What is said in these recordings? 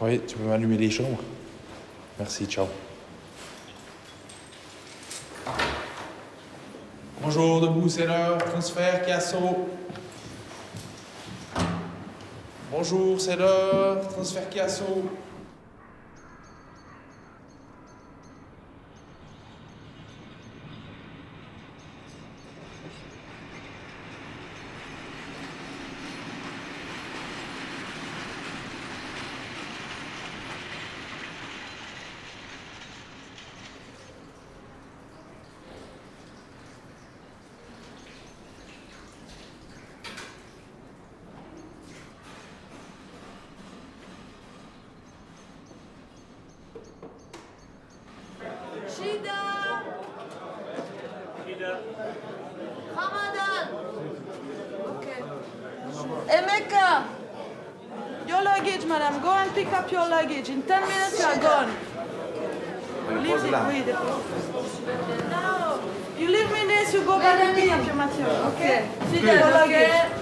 Oui, tu peux m'allumer les chambres. Merci, ciao. Bonjour, debout, c'est l'heure. Transfert, Chiasso. Bonjour, c'est l'heure. Transfert, Chiasso. Ramadan. Okay. Emeka, your luggage, madam. Go and pick up your luggage. In 10 minutes, you are gone. Leave it. Wait. No. You leave me this, you go back and pick up your material, okay? Your luggage.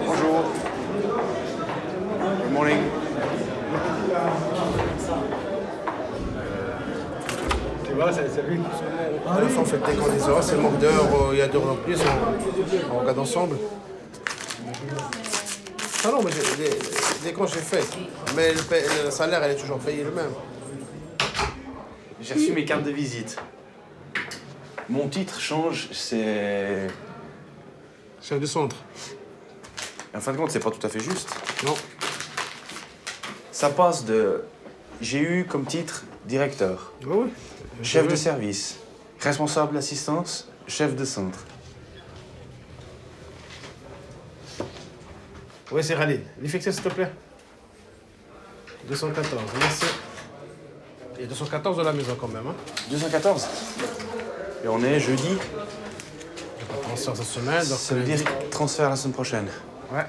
Bonjour. Good morning. Tu vois, c'est lui. On fait dès qu'on les aura, c'est le manque d'heures, il y a d'heures en plus, on regarde ensemble. Ah non, mais dès quand j'ai fait. Mais le salaire, elle est toujours payé le même. J'ai reçu mes cartes de visite. Mon titre change, c'est... Chef de centre. En fin de compte, c'est pas tout à fait juste. Non. Ça passe de... J'ai eu comme titre directeur, Oui, oui. chef de service, responsable d'assistance, chef de centre. Oui, c'est Khalid. Les fixer, s'il te plaît. 214, merci. Il y a 214 de la maison quand même. Hein. 214. Et on est jeudi. J'ai pas de transfert cette semaine, donc Ça veut dire transfert la semaine prochaine. Ouais.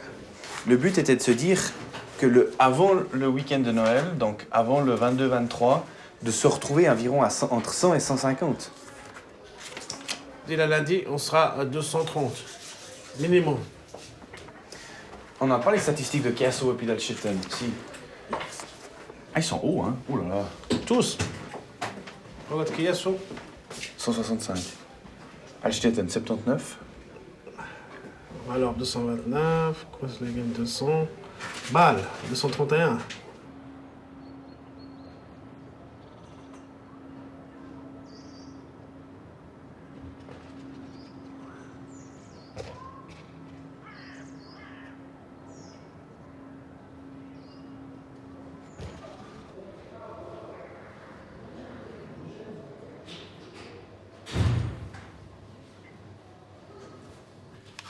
Le but était de se dire que avant le week-end de Noël, donc avant le 22-23, de se retrouver environ entre 100 et 150. Dès la lundi, on sera à 230. Minimum. On n'a pas les statistiques de Chiasso et puis d'Alchetten. Si. Ah, ils sont hauts, hein. Ouh là là. Tous. Regarde qui y a sous. 165. Alchetten, 79. Alors, 229. Kreuzlegen, 200. Bâle, 231.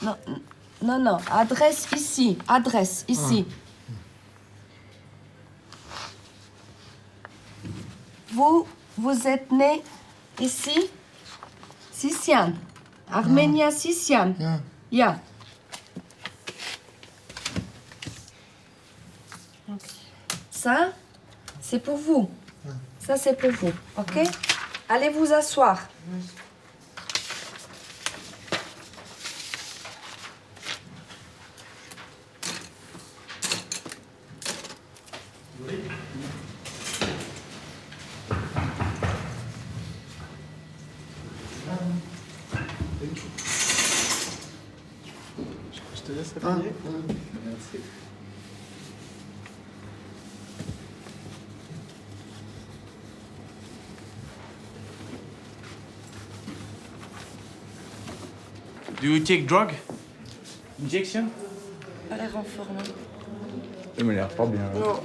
Non, non, non. Adresse ici. Adresse ici. Vous êtes né ici? Sisian. Arménia Sisian. Yeah. Ça, c'est pour vous. Ça, c'est pour vous. OK? Allez vous asseoir. Je te laisse appuyer. Merci. Do you take drug? Injection? Pas l'air en forme. Hein. Il m'a l'air pas bien. Non.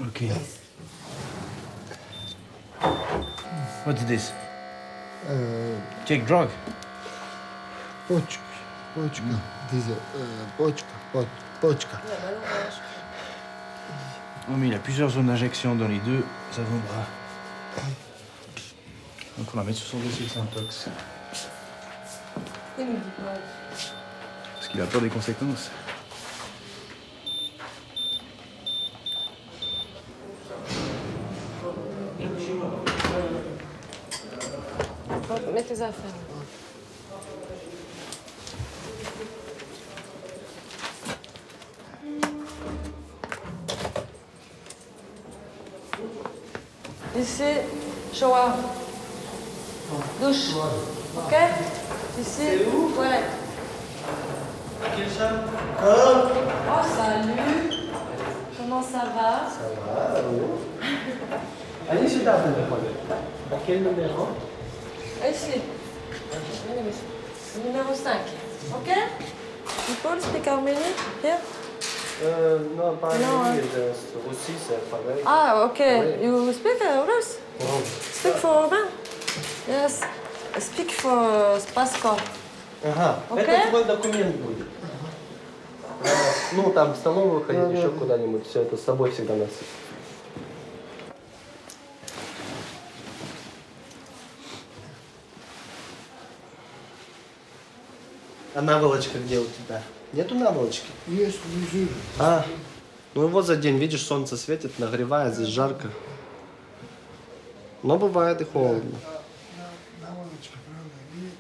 Okay. What's this? Take drug? Почка. Почка. Oh, mais il a plusieurs zones d'injection dans les deux avant-bras. Donc on va mettre sur son dossier de Syntox. Parce qu'il a peur des conséquences. Mets tes affaires. Ici, shower. Douche. Ok? Ici, toilette. Oh, salut. Comment ça va? Allez сюда, à quel numéro? Ici. Numéro 5. Ok? People speak Armenian? Here? Non, pas Non, en aussi, c'est pareil. Ah, ok. You speak Rus? Speak for Ruben? Yes. Speak for passport. Ага, Окей. это твой документ будет. Ну, там в столовую ходить, еще куда-нибудь, все это с собой всегда носить. А наволочка где у тебя? Нету наволочки? Есть внизу. А, ну и вот за день, видишь, солнце светит, нагревает, здесь жарко. Но бывает и холодно. Наволочка, правда, нет.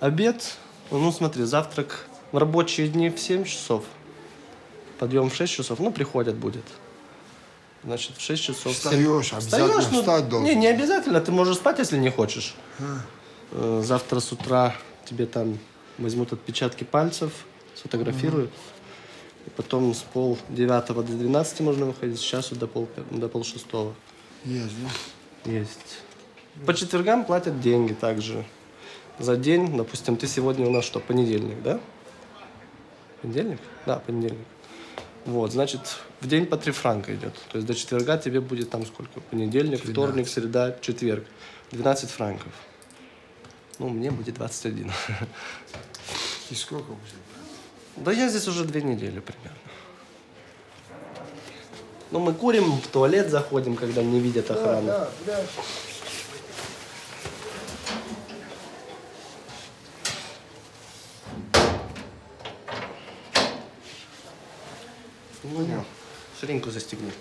Обед, ну смотри, завтрак в рабочие дни в 7 часов. Подъем в 6 часов, ну приходят будет. Значит, в 6 часов. Встаешь, обязательно Встаешь, ну, встать должен. Не обязательно, ты можешь спать, если не хочешь. Завтра с утра тебе там возьмут отпечатки пальцев, сфотографируют. И потом с 8:30 до 12 можно выходить, с часу до 5:30. Есть, да? Есть. По четвергам платят деньги также. За день, допустим, ты сегодня у нас что, понедельник, да? Понедельник? Да, понедельник. Вот, значит, в день по 3 франка идет. То есть до четверга тебе будет там сколько? Понедельник, 12. вторник, среда, четверг. 12 франков. Ну, мне будет 21. И сколько уже? Да я здесь уже 2 недели примерно. Ну, мы курим, в туалет заходим, когда не видят охрану. Да. Понял. Ширинку застегни.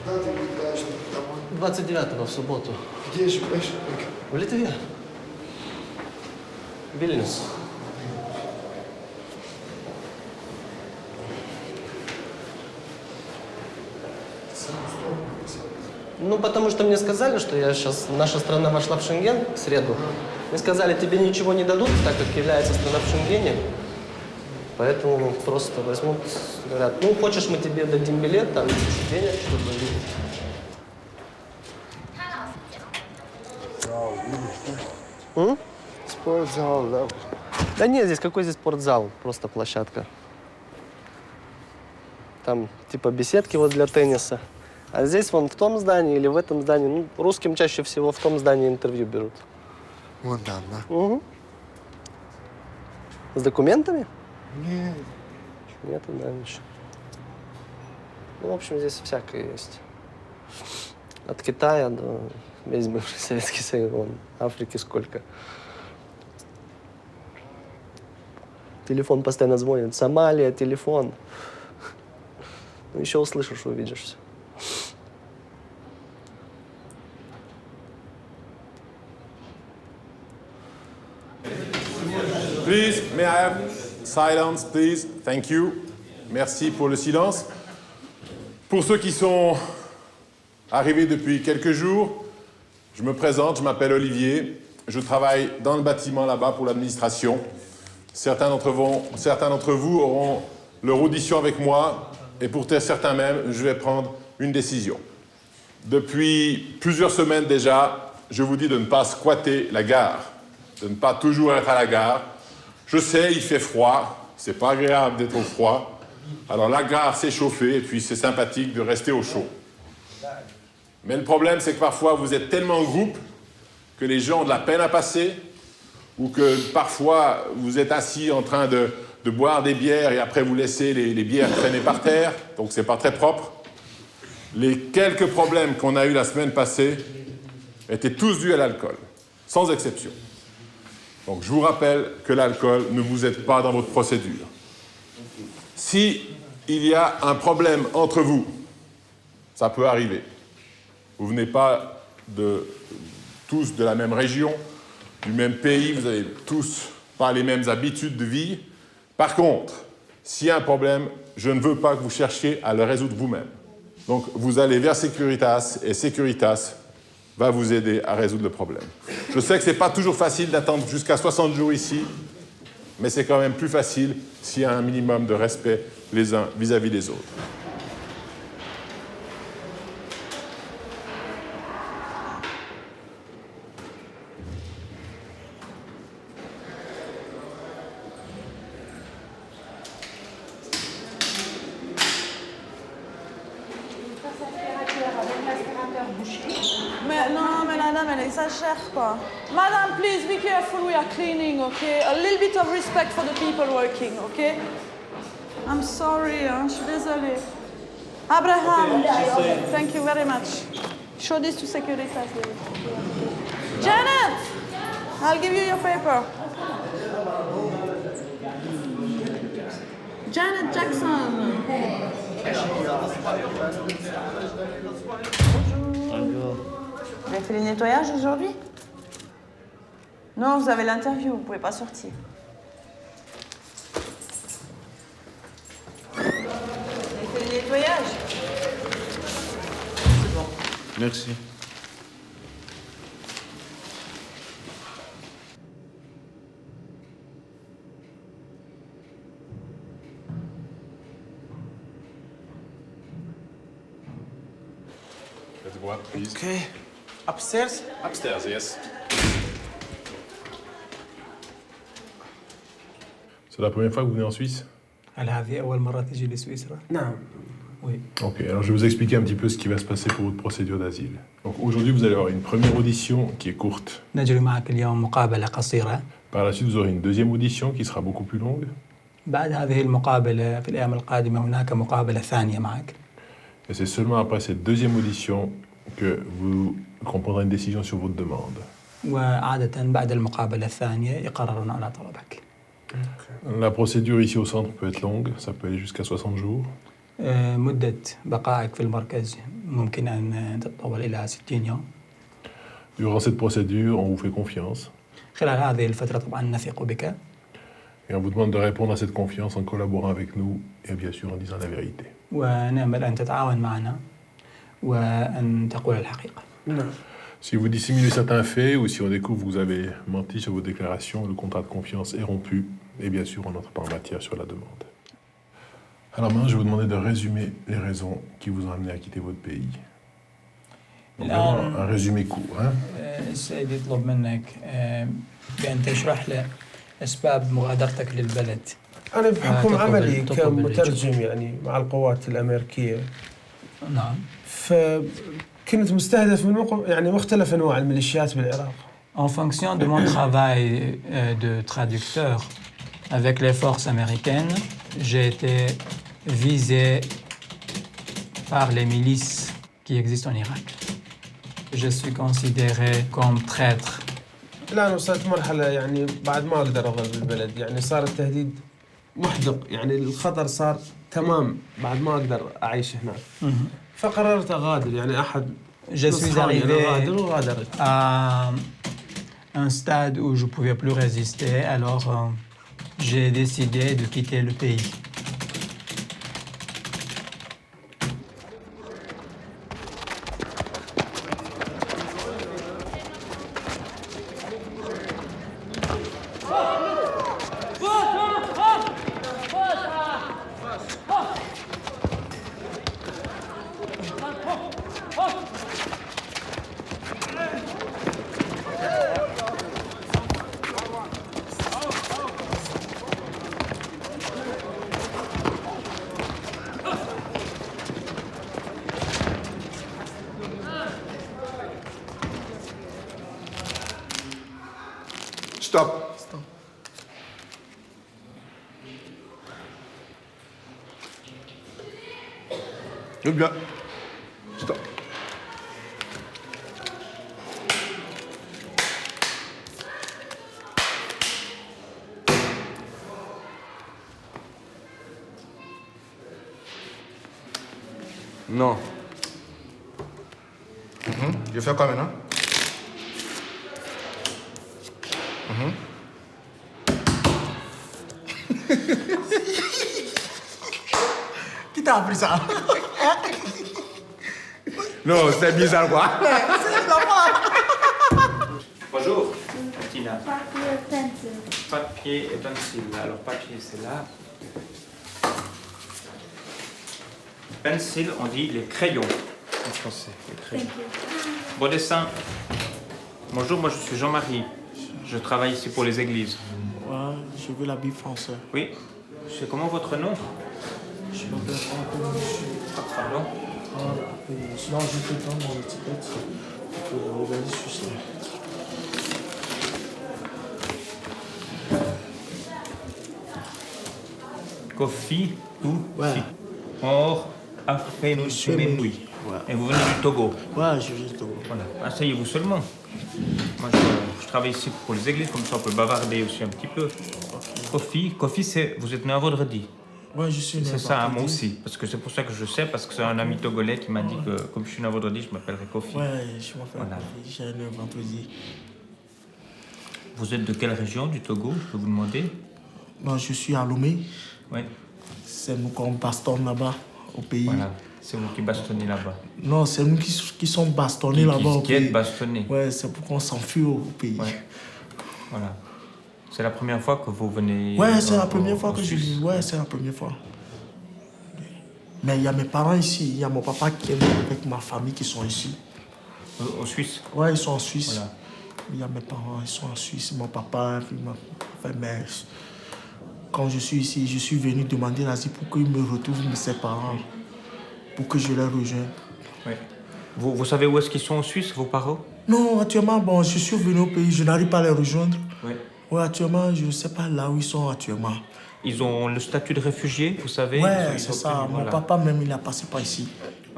Когда ты улетаешь домой? 29-го в субботу. Где живешь? В Литве. Вильнюс. Ну, потому что мне сказали, что наша страна вошла в Шенген в среду. Мне сказали, тебе ничего не дадут, так как является страна в Шенгене. Поэтому просто возьмут, говорят, ну, хочешь, мы тебе дадим билет, там, денег, чтобы видеть. Спортзал, да. Да нет, здесь какой здесь спортзал? Просто площадка. Там типа беседки вот для тенниса. А здесь вон в том здании или в этом здании, ну, русским чаще всего в том здании интервью берут. Вон там, да? Угу. С документами? Нет. Нету, да, ничего. Ну, в общем, здесь всякое есть. От Китая до весь бывший Советский Союз, вон, Африки сколько. Телефон постоянно звонит. Сомалия, телефон. Ну, еще услышишь, увидишь все. Please, may I have silence, please? Thank you. Merci pour le silence. Pour ceux qui sont arrivés depuis quelques jours, je me présente, je m'appelle Olivier. Je travaille dans le bâtiment là-bas pour l'administration. Certains d'entre vous auront leur audition avec moi et pour certains même, je vais prendre une décision. Depuis plusieurs semaines déjà, je vous dis de ne pas squatter la gare, de ne pas toujours être à la gare. Je sais, il fait froid, c'est pas agréable d'être au froid. Alors la gare s'est chauffée et puis c'est sympathique de rester au chaud. Mais le problème, c'est que parfois vous êtes tellement en groupe que les gens ont de la peine à passer, ou que parfois vous êtes assis en train de boire des bières et après vous laissez les bières traîner par terre, donc c'est pas très propre. Les quelques problèmes qu'on a eus la semaine passée étaient tous dus à l'alcool, sans exception. Donc je vous rappelle que l'alcool ne vous aide pas dans votre procédure. Si il y a un problème entre vous, ça peut arriver. Vous venez pas tous de la même région, du même pays, vous n'avez tous pas les mêmes habitudes de vie. Par contre, s'il y a un problème, je ne veux pas que vous cherchiez à le résoudre vous-même. Donc vous allez vers Securitas et Securitas va vous aider à résoudre le problème. Je sais que ce n'est pas toujours facile d'attendre jusqu'à 60 jours ici, mais c'est quand même plus facile s'il y a un minimum de respect les uns vis-à-vis des autres. Mais non, mais la dame, elle exagère quoi. Madame, please be careful, we are cleaning, okay? A little bit of respect for the people working, okay? I'm sorry, hein, je suis désolée. Abraham, thank you very much. Show this to Securitas. Janet, I'll give you your paper. Janet Jackson. Vous avez fait les nettoyages aujourd'hui? Non, vous avez l'interview, vous ne pouvez pas sortir. Vous avez fait les nettoyages? C'est bon. Merci. Let's go up, please. Okay. Upstairs? Upstairs, yes. C'est la première fois que vous venez en Suisse? هل هذه أول مرة تجي لسويسرا؟ Non. Oui. Ok, alors je vais vous expliquer un petit peu ce qui va se passer pour votre procédure d'asile. Donc aujourd'hui, vous allez avoir une première audition qui est courte. نجري معك اليوم مقابلة قصيرة. Par la suite, vous aurez une deuxième audition qui sera beaucoup plus longue. بعد هذه المقابلة في الأيام القادمة هناك مقابلة ثانية معك. Et c'est seulement après cette deuxième audition que vous comprendrez une décision sur votre demande. وعادة بعد المقابلة الثانية يقررون على طلبك. La procédure ici au centre peut être longue, ça peut aller jusqu'à 60 jours. مدة بقائك في المركز ممكن أن تتطول إلى 60 يوم. Durant cette procédure, on vous fait confiance. خلال هذه الفترة طبعا نثق بك. Et on vous demande de répondre à cette confiance en collaborant avec nous et bien sûr en disant la vérité. ونأمل أن تتعاون معنا وأن تقول الحقيقة. Si vous dissimulez certains faits ou si on découvre que vous avez menti sur vos déclarations, le contrat de confiance est rompu et bien sûr on n'entre pas en matière sur la demande. Alors maintenant, je vais vous demander de résumer les raisons qui vous ont amené à quitter votre pays. Donc, vraiment, un résumé court. Hein? السيد يطلب منك بأن تشرح له أسباب مغادرتك للبلد. أنا بحكم عملي كمترجم يعني مع القوات الأمريكية. نعم. فكنت مستهدف من يعني مختلف أنواع الميليشيات بالعراق. En fonction de mon travail de traducteur avec les forces américaines, j'ai été visé par les milices qui existent en Irak. Je suis considéré comme traître. الآن وصلت مرحلة يعني بعد ما أقدر أظل بالبلد، يعني صار التهديد محدق، يعني الخطر صار تمام بعد ما أقدر أعيش هناك. فقررت أغادر، يعني أحد Je suis arrivé وغادرت. à un stade où je ne pouvais plus résister, alors j'ai décidé de quitter le pays. Stop. Stop. Bien. Stop. Non. Je fais quoi maintenant? Qui t'a appris ça? Non, c'est bizarre quoi. Bonjour, Tina. Papier, pencil. Papier et pencil. Alors, papier, c'est là. Pencil, on dit les crayons en français. Les crayons. Bon dessin. Bonjour, moi je suis Jean-Marie. Je travaille ici pour les églises. Ouais, je veux la Bible française. Oui. C'est comment votre nom? Je m'appelle Antoine, monsieur. Pardon? Sinon, je te donne mon étiquette pour regarder sur ça. Kofi ou Ouais. Fi. Or, Afenouchi. Ouais. Et vous venez du Togo? Ouais, je viens du Togo. Voilà. Asseyez-vous seulement. Moi, je travaille ici pour les églises, comme ça on peut bavarder aussi un petit peu. Kofi, c'est... Vous êtes né un vendredi? Ouais, je suis né C'est ça, vendredi. moi aussi. Parce que c'est pour ça que je sais, parce que c'est un ami togolais qui m'a dit que, comme je suis né un vendredi, je m'appellerai Kofi. Ouais, je m'appelle Voilà. Kofi, j'ai né vendredi. Vous êtes de quelle région du Togo, je peux vous demander? Bon, je suis à Lomé. Oui. C'est nous qu'on bastonne là-bas, au pays. Voilà, c'est vous qui bastonnez là-bas. Non, c'est nous qui sommes bastonnés là-bas au Qui pays. êtes bastonnés. Ouais, c'est pour qu'on s'enfuit au pays. Ouais. Voilà. C'est la première fois que vous venez... Ouais, c'est la première en fois que je Suisse. vis. Ouais, c'est la première fois. Mais il y a mes parents ici. Il y a mon papa qui est avec ma famille qui sont ici. En Suisse? Ouais, ils sont en Suisse. Voilà. Il y a mes parents, ils sont en Suisse. Mon papa, puis ma mère. Quand je suis ici, je suis venu demander l'asile pour qu'ils me retrouvent ses parents. Pour que je les rejoigne. Oui. Vous savez où est-ce qu'ils sont en Suisse, vos parents? Non, actuellement, bon, je suis venu au pays. Je n'arrive pas à les rejoindre. Oui. Ouais, actuellement, je ne sais pas là où ils sont actuellement. Ils ont le statut de réfugié, vous savez? Ouais, Ils c'est ont ça. obtenu, Mon voilà. papa même, il a passé par ici.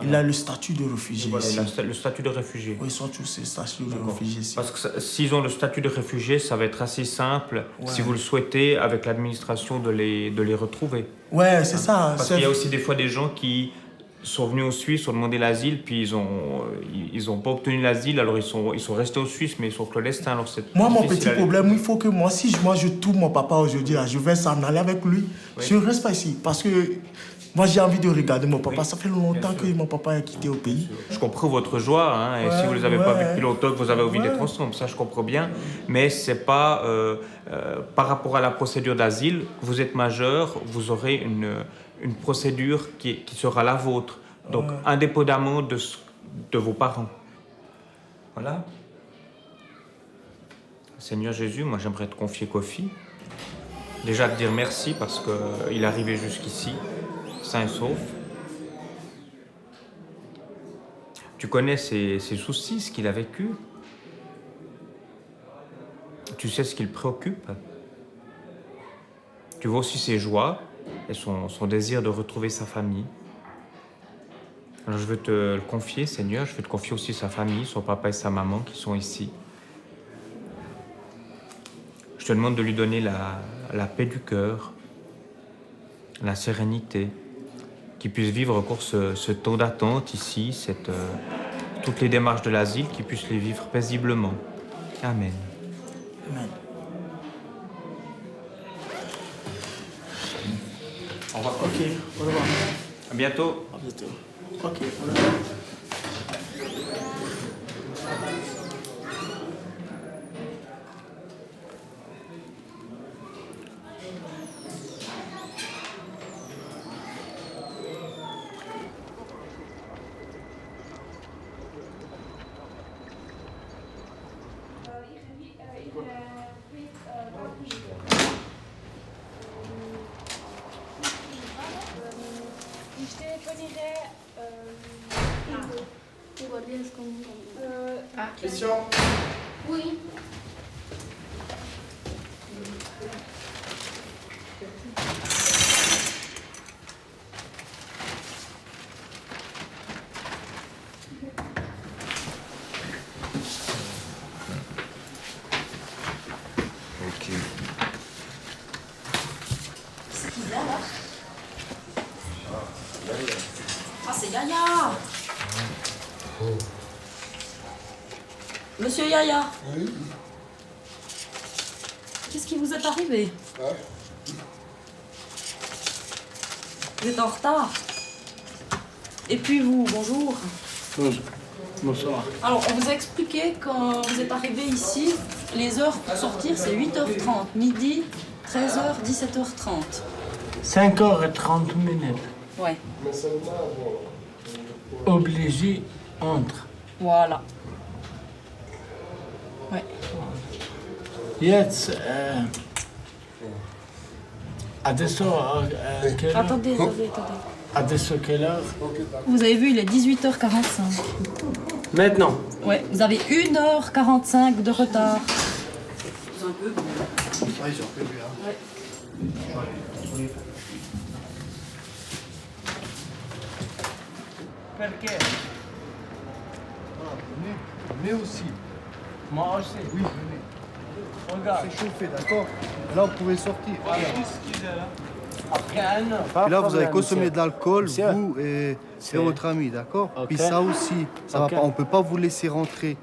Il a le statut de réfugié Voilà, ici. il a le statut de réfugié. Oui, ils sont tous ces statuts de réfugiés ici. Parce que s'ils ont le statut de réfugié, ça va être assez simple, si vous le souhaitez, avec l'administration de les retrouver. Ouais, c'est ça. Parce qu'il y a aussi des fois des gens qui sont venus en Suisse, ont demandé l'asile, puis ils ont pas obtenu l'asile, alors ils sont restés en Suisse, mais ils sont clandestins. Alors c'est Moi, mon difficile petit à- problème, il faut que moi, si je trouve mon papa aujourd'hui, là, je vais s'en aller avec lui. Oui. Je ne reste pas ici. Parce que moi, j'ai envie de regarder mon papa. Oui, Ça fait longtemps bien que sûr. mon papa est quitté au pays. Je comprends votre joie, hein, et Ouais, si vous ne les avez pas ouais. vus depuis longtemps, que vous avez envie d'être ensemble, ça je comprends bien. Mais c'est pas par rapport à la procédure d'asile, vous êtes majeur, vous aurez une procédure qui sera la vôtre, donc indépendamment de vos parents. Voilà. Seigneur Jésus, moi j'aimerais te confier Kofi. Déjà te dire merci parce qu'il est arrivé jusqu'ici, sain et sauf. Tu connais ses soucis, ce qu'il a vécu. Tu sais ce qui le préoccupe. Tu vois aussi ses joies et son désir de retrouver sa famille. Alors je veux te le confier, Seigneur, je veux te confier aussi sa famille, son papa et sa maman qui sont ici. Je te demande de lui donner la paix du cœur, la sérénité, qu'il puisse vivre encore ce temps d'attente ici, toutes les démarches de l'asile, qu'il puisse les vivre paisiblement. Amen. Amen. Au revoir. Ok, au revoir. À bientôt. À bientôt. Ok, au revoir. Ich téléphonerai pour bien ce qu'on... Question. Oui. Monsieur Yaya. Oui. Qu'est-ce qui vous est arrivé? Vous êtes en retard. Et puis vous, bonjour. Bonsoir. Alors, on vous a expliqué quand vous êtes arrivé ici, les heures pour sortir, c'est 8h30, midi, 13h, 17h30. 5h30 minutes. Ouais. Obligé entre. Voilà. Ouais. Jetzt, adesso, quelle heure? Attendez. Adesso quelle heure? Vous avez vu, il est 18h45. Maintenant. Ouais, vous avez 1h45 de retard. Un peu. Ouais, j'ai un peu vu, hein. Perché? Venez aussi. Moi aussi. Oui, venez. Regarde. C'est chauffé, d'accord? Là, vous pouvez sortir. Après un an. Et là, vous avez consommé de l'alcool, vous et votre ami, d'accord? Ok. Puis ça aussi, ça Ok. va pas, on peut pas vous laisser rentrer.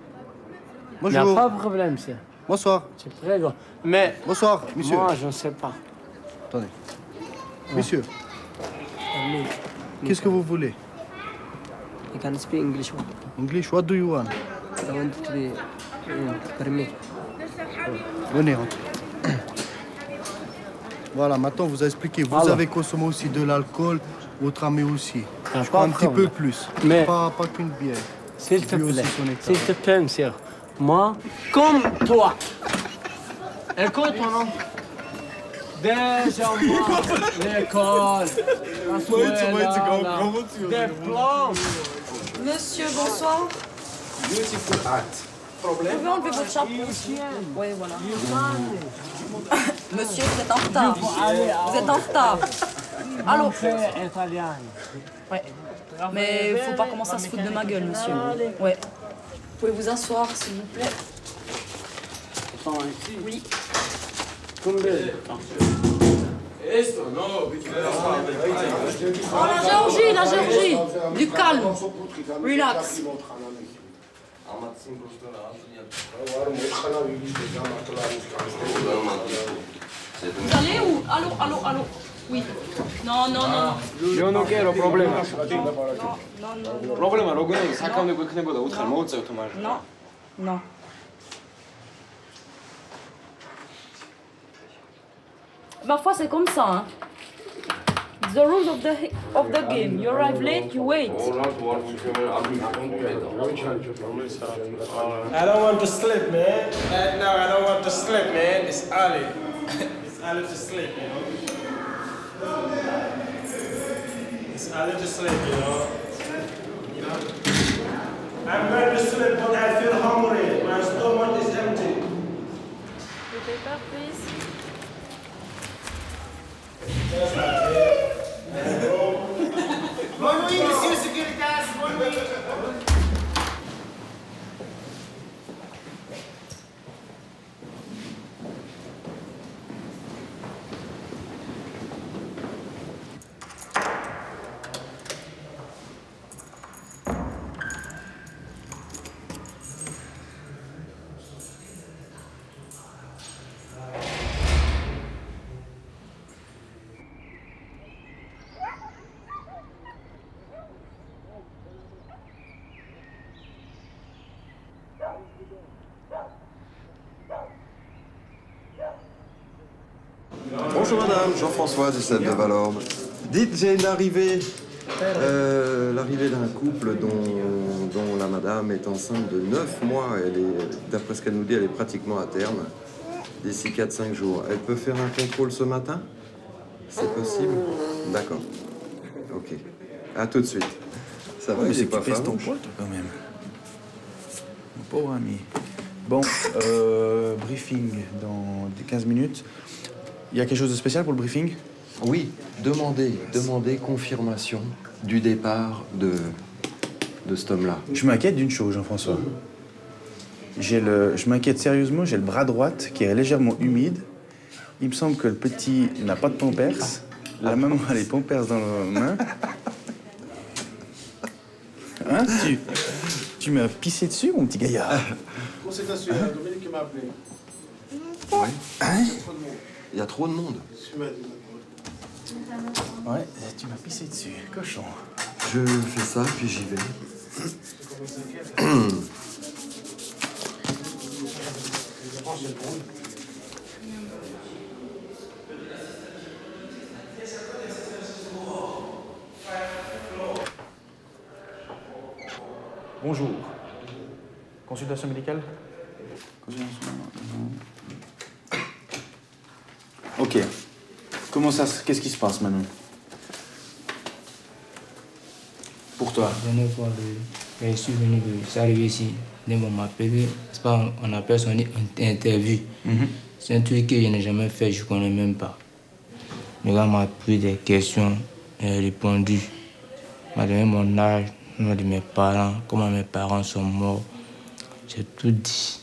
Il n'y a pas de problème, ça. Bonsoir. C'est très grand. Mais. Bonsoir, monsieur. Moi, je ne sais pas. Attendez. Monsieur, qu'est-ce que vous voulez? You can speak English. English, what do you want? I want to be permit. Venez, rentrez. Voilà, maintenant vous avez expliqué. Vous Alors. avez consommé aussi de l'alcool, votre ami aussi. Ah, Je crois pas un de petit problème. peu plus. Mais- Pas qu'une bière. S'il te Lui aussi plaît. son état. S'il te plaît, monsieur. Moi, comme toi. Écoute, mon nom. Déjà, moi, l'école, la escuela, des plans. Monsieur, bonsoir. Vous pouvez enlever votre chapeau? Oui, voilà. Monsieur, vous êtes en retard. Vous êtes en retard. Allô? Italien. Ouais. Mais il faut pas commencer à se foutre de ma gueule, monsieur. Ouais. Vous pouvez vous asseoir, s'il vous plaît. Oui. Oh, la Géorgie. Du calme. Relax. Vous allez où? Allô? Oui. Non. Io non quiero problemas. Non. Problema rogunem, sakam nego იქნება და უთხარ მოუწევ თუ მაგრამ. Non. Ma foi, c'est comme ça, hein. The rules of the game. You arrive late, you wait. I don't want to sleep, man. No, I don't want to sleep, man. It's early. It's early to sleep, you know. It's early to sleep, you know. I'm going to sleep, but I feel hungry. My stomach is empty. The paper, please. Bonne nuit, monsieur Securitas. Bonne nuit. Bonjour madame, Jean-François du Sel de Valorbe. Dites, j'ai une arrivée, l'arrivée d'un couple dont la madame est enceinte de 9 mois. Elle est, d'après ce qu'elle nous dit, elle est pratiquement à terme, d'ici 4-5 jours. Elle peut faire un contrôle ce matin? C'est possible? D'accord. Ok. À tout de suite. Ça va, il est pas pèse ton farouche? poids, toi, quand même. Mon pauvre ami. Bon, briefing dans 15 minutes. Il y a quelque chose de spécial pour le briefing? Oui, demandez confirmation du départ de cet homme-là. Je m'inquiète d'une chose, Jean-François. Je m'inquiète sérieusement, j'ai le bras droit qui est légèrement humide. Il me semble que le petit n'a pas de pampers. La maman a les pampers dans la main. Hein? Tu Tu m'as pissé dessus, mon petit gaillard. Conséquence, Dominique qui m'a appelé. Ouais. Hein? Il y a trop de monde. Ouais, tu m'as pissé dessus, cochon. Je fais ça, puis j'y vais. Bonjour. Consultation médicale? Ok. Qu'est-ce qui se passe maintenant? Pour toi? Je suis venu arrivé ici. Dès qu'on m'a appelé, c'est pas, on appelle son interview. C'est un truc que je n'ai jamais fait, je ne connais même pas. Le gars m'a posé des questions, j'ai répondu. Il m'a donné mon âge, le nom de mes parents, comment mes parents sont morts. J'ai tout dit.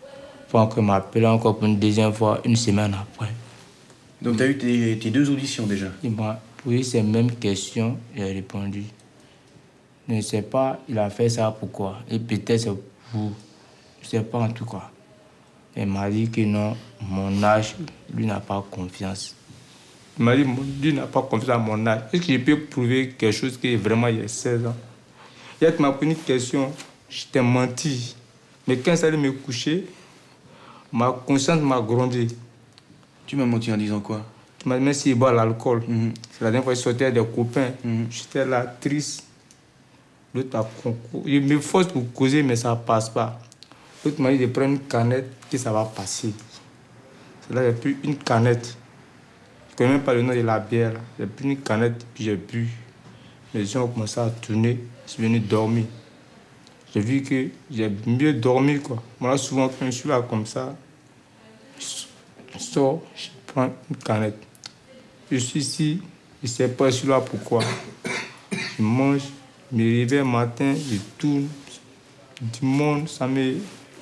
Il faut encore m'appeler encore pour une deuxième fois, une semaine après. Donc tu as eu tes 2 auditions déjà? Il m'a posé ces mêmes questions, j'ai répondu. Je ne sais pas, il a fait ça pourquoi. Et peut-être c'est pour... Je ne sais pas en tout cas. Il m'a dit que non, mon âge, lui n'a pas confiance. Il m'a dit lui n'a pas confiance à mon âge. Est-ce que je peux prouver quelque chose qui est vraiment il y a 16 ans? Il y a m'a posé une question, je t'ai menti. Mais quand ça allait me coucher, ma conscience m'a grondé. Tu m'as menti en disant quoi? Tu m'as dit même s'il boit l'alcool. C'est la dernière fois que je sortais avec des copains. J'étais là, triste. L'autre a concours. Il me force pour causer, mais ça ne passe pas. L'autre m'a dit de prendre une canette, que ça va passer. C'est là, j'ai pris une canette. Je ne connais même pas le nom de la bière. J'ai pris une canette, puis j'ai bu. Mes yeux ont commencé à tourner. Je suis venu dormir. J'ai vu que j'ai mieux dormi, quoi. Moi, souvent, quand je suis là comme ça, je sors, je prends une canette. Je suis ici, je ne sais pas, je suis là pourquoi. Je mange, je me réveille le matin, je tourne. Du monde, ça me...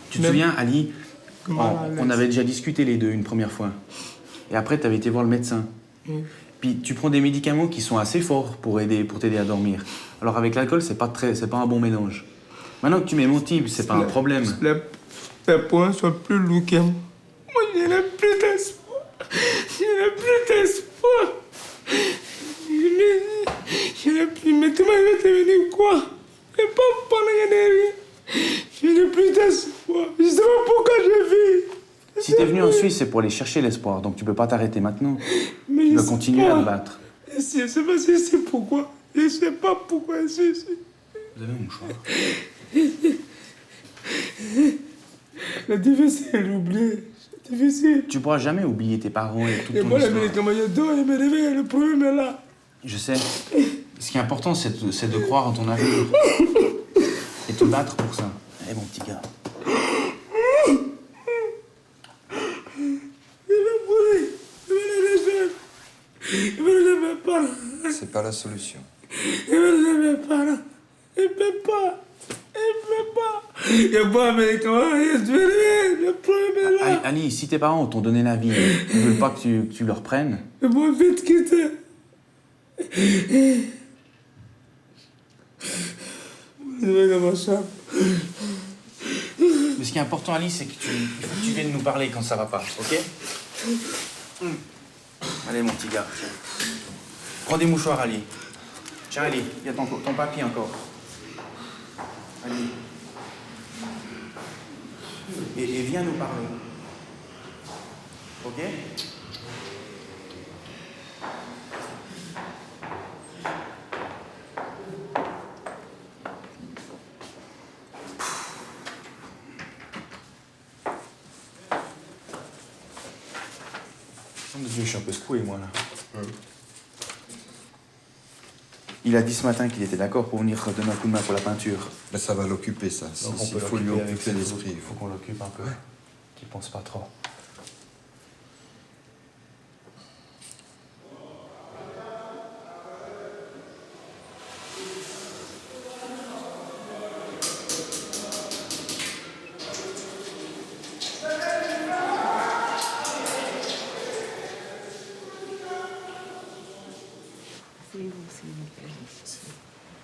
Tu te souviens, Ali, on avait déjà discuté les deux une première fois. Et après, tu avais été voir le médecin. Puis tu prends des médicaments qui sont assez forts pour t'aider à dormir. Alors avec l'alcool, c'est pas un bon mélange. Maintenant que tu m'es menti, c'est pas un problème. Les points sont plus lourds que moi. Moi, je n'ai plus d'espoir. Je n'ai plus d'espoir. Je n'ai plus... Maintenant, il va devenir quoi? Je ne peux pas parler, je n'ai rien. Je n'ai plus d'espoir. Je ne sais pas pourquoi je vis. Si t'es venu en Suisse, c'est pour aller chercher l'espoir. Donc tu peux pas t'arrêter maintenant. Tu dois continuer à te battre. Je ne sais pas si c'est pourquoi. Je ne sais pas pourquoi je suis ici. Vous avez un mouchoir? C'est difficile d'oublier. C'est difficile. Tu pourras jamais oublier tes parents et toute ton moi, histoire. les médicaments, je dors, je me réveille, le problème est là. Je sais. Ce qui est important, c'est de croire en ton avenir. Et te battre pour ça. Eh, mon petit gars. C'est pas la solution. Il ne peut pas. Il peut pas. Il n'y a pas de médicaments, le problème est là. Ali, si tes parents t'ont donné la vie, ils veulent pas que tu leur prennes. Mais moi, vite quitter. Je vais dans ma chambre. Mais ce qui est important, Ali, c'est que il faut que tu viennes nous parler quand ça va pas, ok? Allez, mon petit gars. Prends des mouchoirs, Ali. Tiens, Ali, il y a ton papier encore. Ali. Et viens nous parler. Ok? Je suis un peu secoué, moi, là. Il a dit ce matin qu'il était d'accord pour venir donner un coup de main pour la peinture. Mais ça va l'occuper, ça. Donc Il faut lui occuper l'esprit. Il faut qu'on l'occupe un peu. Qu'il pense pas trop.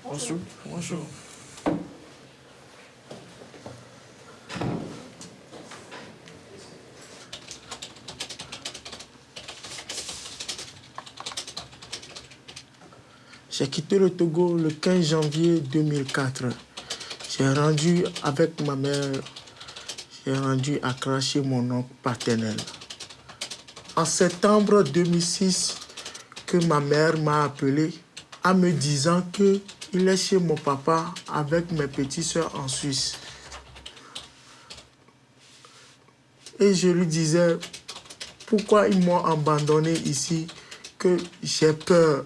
Bonjour. Bonjour. J'ai quitté le Togo le 15 janvier 2004. J'ai rendu avec ma mère, j'ai rendu à Accra chez mon oncle paternel. En septembre 2006, que ma mère m'a appelé en me disant qu'il est chez mon papa avec mes petites sœurs en Suisse. Et je lui disais pourquoi ils m'ont abandonné ici, que j'ai peur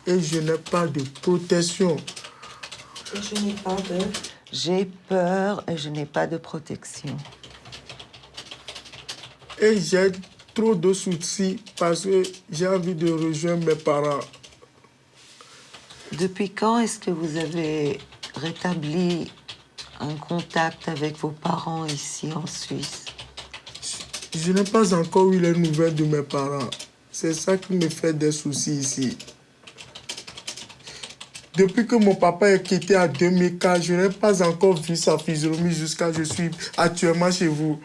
et je n'ai pas de protection. J'ai peur et je n'ai pas de protection. Et j'ai trop de soucis parce que j'ai envie de rejoindre mes parents. Depuis quand est-ce que vous avez rétabli un contact avec vos parents ici en Suisse? Je n'ai pas encore eu les nouvelles de mes parents. C'est ça qui me fait des soucis ici. Depuis que mon papa est quitté en 2004, je n'ai pas encore vu sa physionomie jusqu'à ce que je suis actuellement chez vous.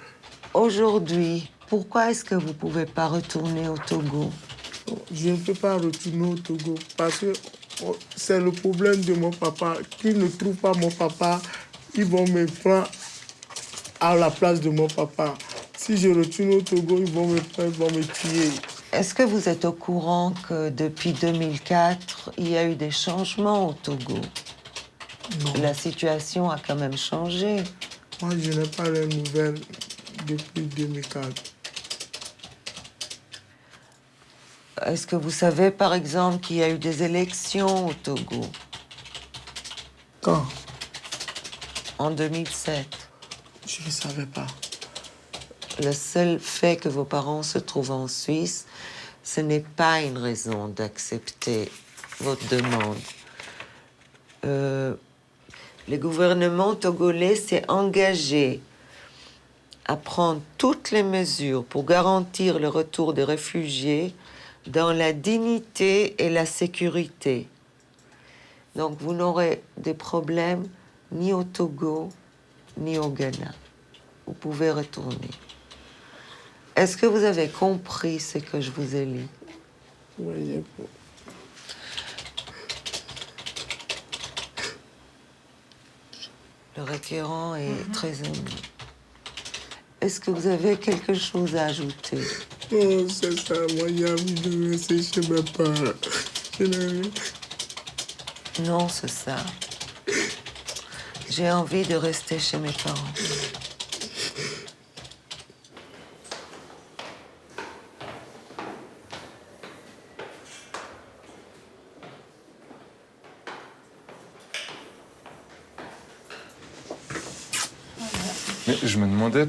Aujourd'hui, pourquoi est-ce que vous ne pouvez pas retourner au Togo? Je ne peux pas retourner au Togo parce que c'est le problème de mon papa. Qu'ils ne trouvent pas mon papa, ils vont me prendre à la place de mon papa. Si je retourne au Togo, ils vont me prendre, ils vont me tuer. Est-ce que vous êtes au courant que depuis 2004, il y a eu des changements au Togo? Non. La situation a quand même changé. Moi, je n'ai pas les nouvelles depuis 2004. Est-ce que vous savez, par exemple, qu'il y a eu des élections au Togo? Quand? En 2007. Je ne savais pas. Le seul fait que vos parents se trouvent en Suisse, ce n'est pas une raison d'accepter votre demande. Le gouvernement togolais s'est engagé à prendre toutes les mesures pour garantir le retour des réfugiés dans la dignité et la sécurité. Donc vous n'aurez des problèmes ni au Togo, ni au Ghana. Vous pouvez retourner. Est-ce que vous avez compris ce que je vous ai lu? Oui, j'ai compris. Le requérant est très ému. Est-ce que vous avez quelque chose à ajouter? Oh, c'est ça. Moi, j'ai envie de rester chez mes parents. Non, c'est ça. J'ai envie de rester chez mes parents. Mais je me demandais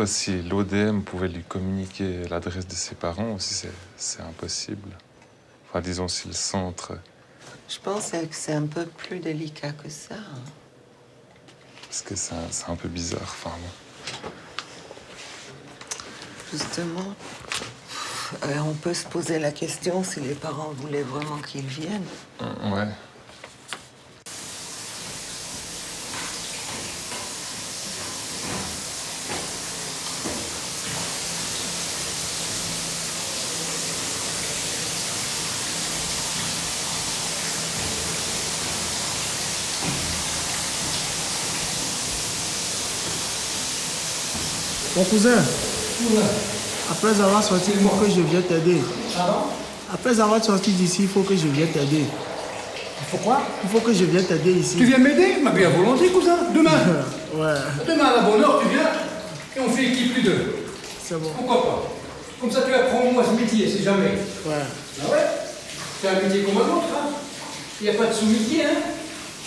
si l'ODM pouvait lui communiquer l'adresse de ses parents ou si c'est impossible. Enfin, disons, si le centre... Je pense que c'est un peu plus délicat que ça. Parce que c'est un peu bizarre, enfin bon. Justement, on peut se poser la question si les parents voulaient vraiment qu'ils viennent. Ouais. Mon cousin, après avoir sorti, il faut que je vienne t'aider. Pardon? Après avoir sorti d'ici, il faut que je vienne t'aider. Il faut quoi? Il faut que je vienne t'aider ici. Tu viens m'aider? Ma bien volonté, cousin. Demain. Ouais. Demain à la bonne heure, tu viens et on fait équipe plus deux. C'est bon. Pourquoi pas? Comme ça, tu apprends au moins ce métier, si jamais. Ouais. Ah ouais? C'est un métier comme un autre, hein? Il n'y a pas de sous-métier, hein?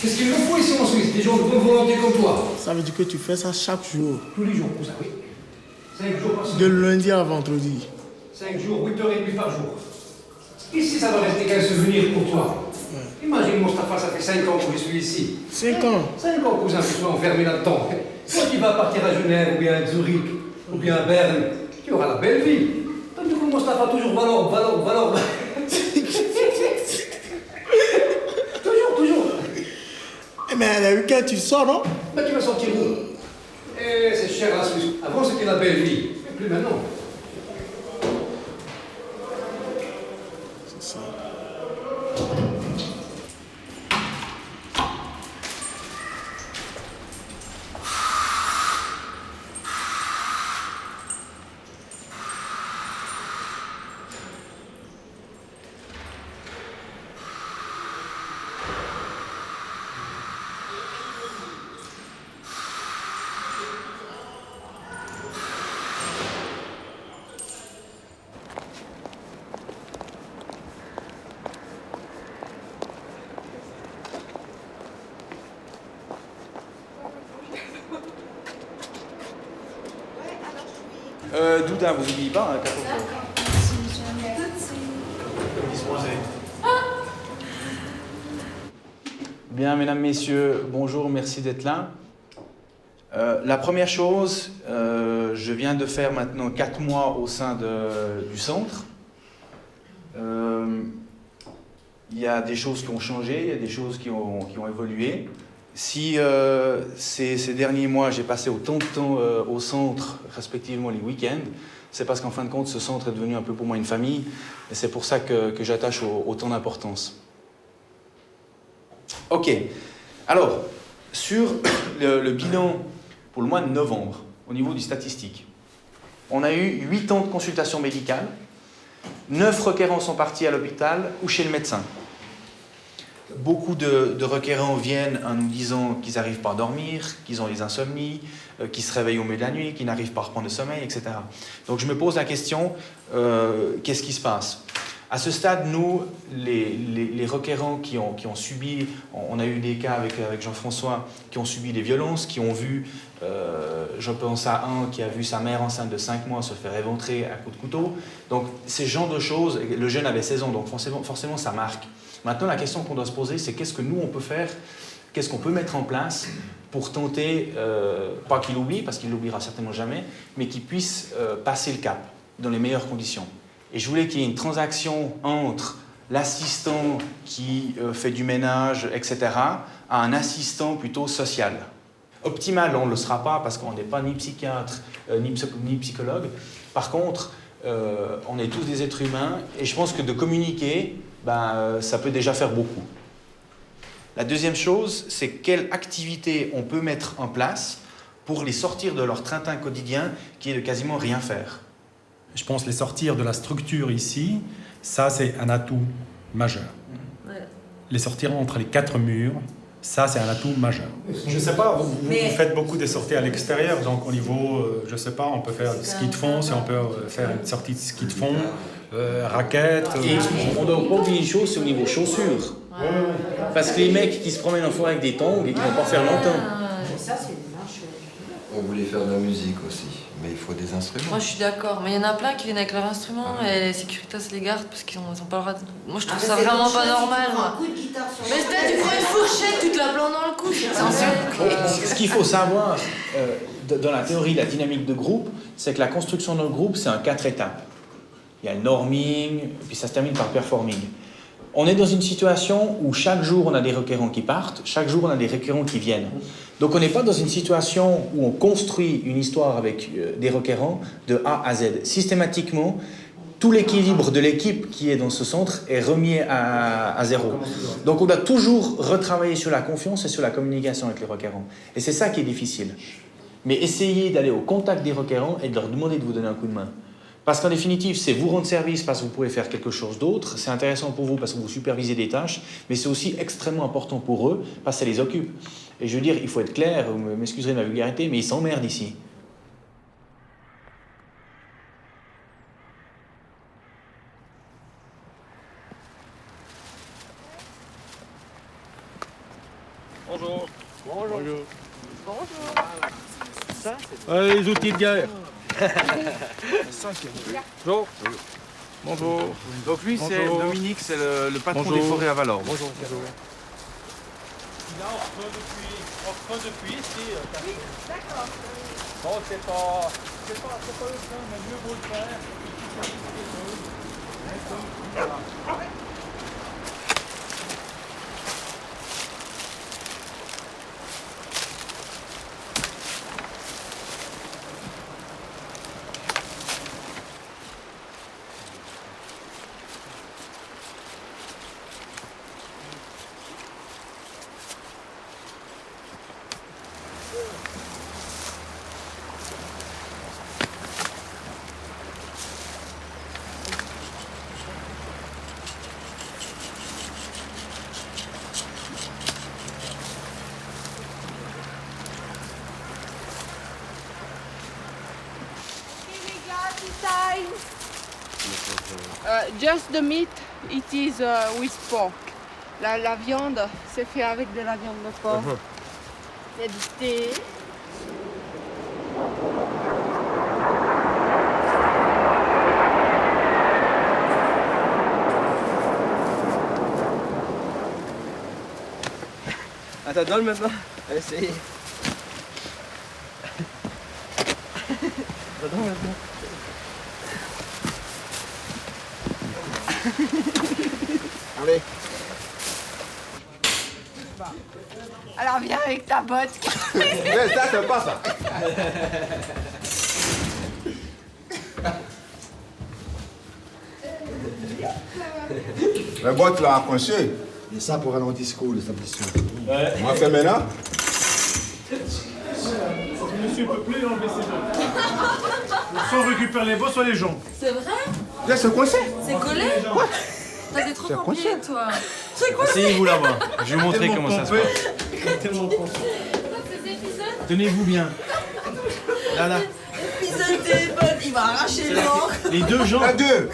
Qu'est-ce qu'il nous faut ici en Suisse? Des gens de bonne volonté comme toi. Ça veut dire que tu fais ça chaque jour. Tous les jours, cousin, oui. 5 jours par semaine. De lundi à vendredi. 5 jours, 8h30 par jour. Ici, ça va rester qu'un souvenir pour toi. Ouais. Imagine, Mostafa, ça fait 5 ans que je suis ici. 5 ans? 5 ans, cousin, que je suis enfermé là-dedans. Toi, tu vas partir à Genève, ou bien à Zurich, ou bien à Berne, tu auras la belle vie. Tandis que Mostafa, toujours Valor. Toujours. Mais le week-end, tu sors, non? Mais tu vas sortir où? Eh, c'est cher la Suisse. Avant, c'était la belle vie. Mais plus maintenant. C'est ça. Douda, vous n'oubliez pas, hein, 14 jours. Bien, mesdames, messieurs, bonjour, merci d'être là. La première chose, je viens de faire maintenant 4 mois au sein du centre. Il y a des choses qui ont changé, il y a des choses qui ont évolué. Si ces derniers mois, j'ai passé autant de temps au centre, respectivement les week-ends, c'est parce qu'en fin de compte, ce centre est devenu un peu pour moi une famille, et c'est pour ça que j'attache autant d'importance. Ok, alors, sur le bilan pour le mois de novembre, au niveau du statistique, on a eu 8 ans de consultation médicale, 9 requérants sont partis à l'hôpital ou chez le médecin. Beaucoup de requérants viennent en nous disant qu'ils n'arrivent pas à dormir, qu'ils ont des insomnies, qu'ils se réveillent au milieu de la nuit, qu'ils n'arrivent pas à reprendre le sommeil, etc. Donc je me pose la question, qu'est-ce qui se passe ? À ce stade, nous, les requérants qui ont subi, on a eu des cas avec Jean-François, qui ont subi des violences, qui ont vu, je pense à un qui a vu sa mère enceinte de 5 mois se faire éventrer à coups de couteau. Donc ces genres de choses, le jeune avait 16 ans, donc forcément ça marque. Maintenant, la question qu'on doit se poser, c'est qu'est-ce que nous, on peut faire, qu'est-ce qu'on peut mettre en place pour tenter, pas qu'il oublie, parce qu'il ne l'oubliera certainement jamais, mais qu'il puisse passer le cap dans les meilleures conditions. Et je voulais qu'il y ait une transaction entre l'assistant qui fait du ménage, etc., à un assistant plutôt social. Optimal, on ne le sera pas parce qu'on n'est pas ni psychiatre ni psychologue. Par contre, on est tous des êtres humains et je pense que de communiquer, ça peut déjà faire beaucoup. La deuxième chose, c'est quelle activité on peut mettre en place pour les sortir de leur train-train quotidien qui est de quasiment rien faire. Je pense les sortir de la structure ici, ça c'est un atout majeur. Ouais. Les sortir entre les 4 murs, ça c'est un atout majeur. Je ne sais pas, vous faites beaucoup de sorties à l'extérieur, donc au niveau, je ne sais pas, on peut faire du ski de fond, si on peut faire une sortie de ski de fond, raquettes. Et on ne doit pas oublier une chose, c'est au niveau chaussures. Parce que les mecs qui se promènent en forêt avec des tongs, ils ne vont pas faire longtemps. Ça, c'est une marche. On voulait faire de la musique aussi, mais il faut des instruments. Moi je suis d'accord, mais il y en a plein qui viennent avec leurs instruments et les sécuritas les gardent parce qu'ils n'ont pas le droit de... Moi je trouve ça vraiment pas normal, moi. Mais peut-être tu prends une fourchette, tu te la plantes dans le cou, Ce qu'il faut savoir dans la théorie de la dynamique de groupe, c'est que la construction d'un groupe, c'est en 4 étapes. Il y a le norming, puis ça se termine par performing. On est dans une situation où chaque jour on a des requérants qui partent, chaque jour on a des requérants qui viennent. Donc on n'est pas dans une situation où on construit une histoire avec des requérants de A à Z. Systématiquement, tout l'équilibre de l'équipe qui est dans ce centre est remis à zéro. Donc on doit toujours retravailler sur la confiance et sur la communication avec les requérants. Et c'est ça qui est difficile. Mais essayez d'aller au contact des requérants et de leur demander de vous donner un coup de main. Parce qu'en définitive, c'est vous rendre service parce que vous pouvez faire quelque chose d'autre. C'est intéressant pour vous parce que vous supervisez des tâches, mais c'est aussi extrêmement important pour eux parce que ça les occupe. Et je veux dire, il faut être clair, vous m'excuserez de ma vulgarité, mais ils s'emmerdent ici. Bonjour. Bonjour. Bonjour. Ça, c'est... les outils de guerre. Bonjour. Bonjour. Donc lui, c'est Dominique, c'est le patron Bonjour. des forêts à Valorbe. Bonjour. Bonjour. Là, on creuse depuis ici. Oui, d'accord. Bon, c'est pas le temps, mais mieux vaut le faire. Voilà. Just the meat, it is with pork. La viande, c'est fait avec de la viande de porc. Il y a du thé. À ta dalle maintenant? Allez, essayez. Ta dalle maintenant. Allez. Alors viens avec ta botte. Mais ça, c'est pas ça. La boîte l'a accroché. Et ça pour ralentir le établissement. Ouais. On va faire maintenant. Monsieur ne peut plus enlever ses dents. Soit on récupère les bosses, soit les jambes. C'est vrai? Là, c'est coincé. C'est collé? Ouais. T'as des trop compliqués, toi. C'est quoi? Asseyez-vous là-bas. Je vais vous montrer comment ça se passe. Tellement pensé. Tenez-vous bien. Là, là. Épisode téléphone, il va arracher les dents. Les deux jambes. La deux.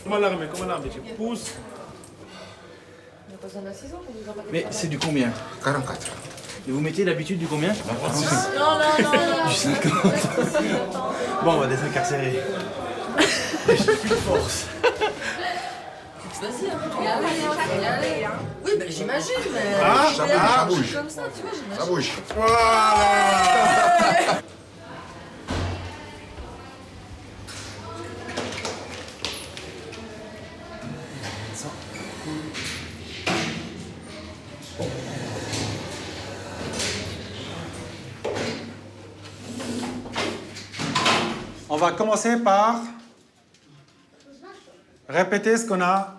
Comment l'armer? Tu pousses. On a pas besoin d'un ciseau pour vous en Mais c'est du combien? 44. Et vous mettez d'habitude du combien? Non. Du 50. Bon, on va désincarcérer. J'ai plus de force. Vas-y, hein, faut y aller, faut y aller. Oui, ben j'imagine, mais. Ah, je vais y aller, ça je suis bouge. comme ça, tu vois, j'imagine. Ça bouge. Ouais. On va commencer par répéter ce qu'on a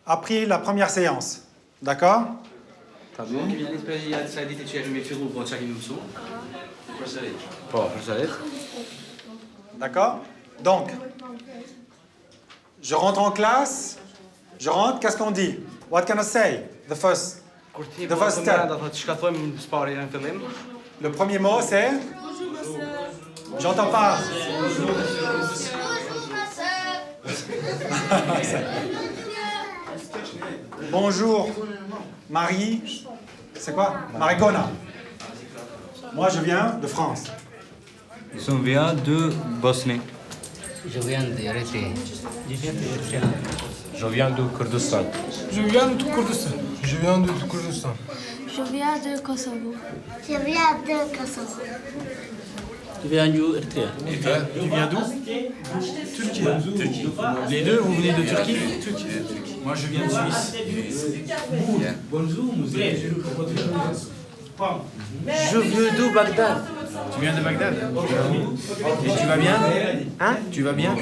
appris la première séance. D'accord? D'accord? Donc, je rentre en classe, je rentre, qu'est-ce qu'on dit? What can I say? The first step. Le premier mot, c'est? J'entends pas. Bonjour, Marie. C'est quoi? Marigona. Moi, je viens de France. Je viens de Bosnie. Je viens d'Érythrée. Je viens du Kurdistan. Je viens du Kurdistan. Je viens du Kurdistan. Je viens de Kosovo. Je viens de Kosovo. Je viens du Érythrée. Tu viens d'où? Turquie. Les deux, vous venez de Turquie? Moi, je viens de Suisse. Bonjour, Je viens de Bagdad. Tu viens de Bagdad? Et tu vas bien? Hein? Tu vas bien?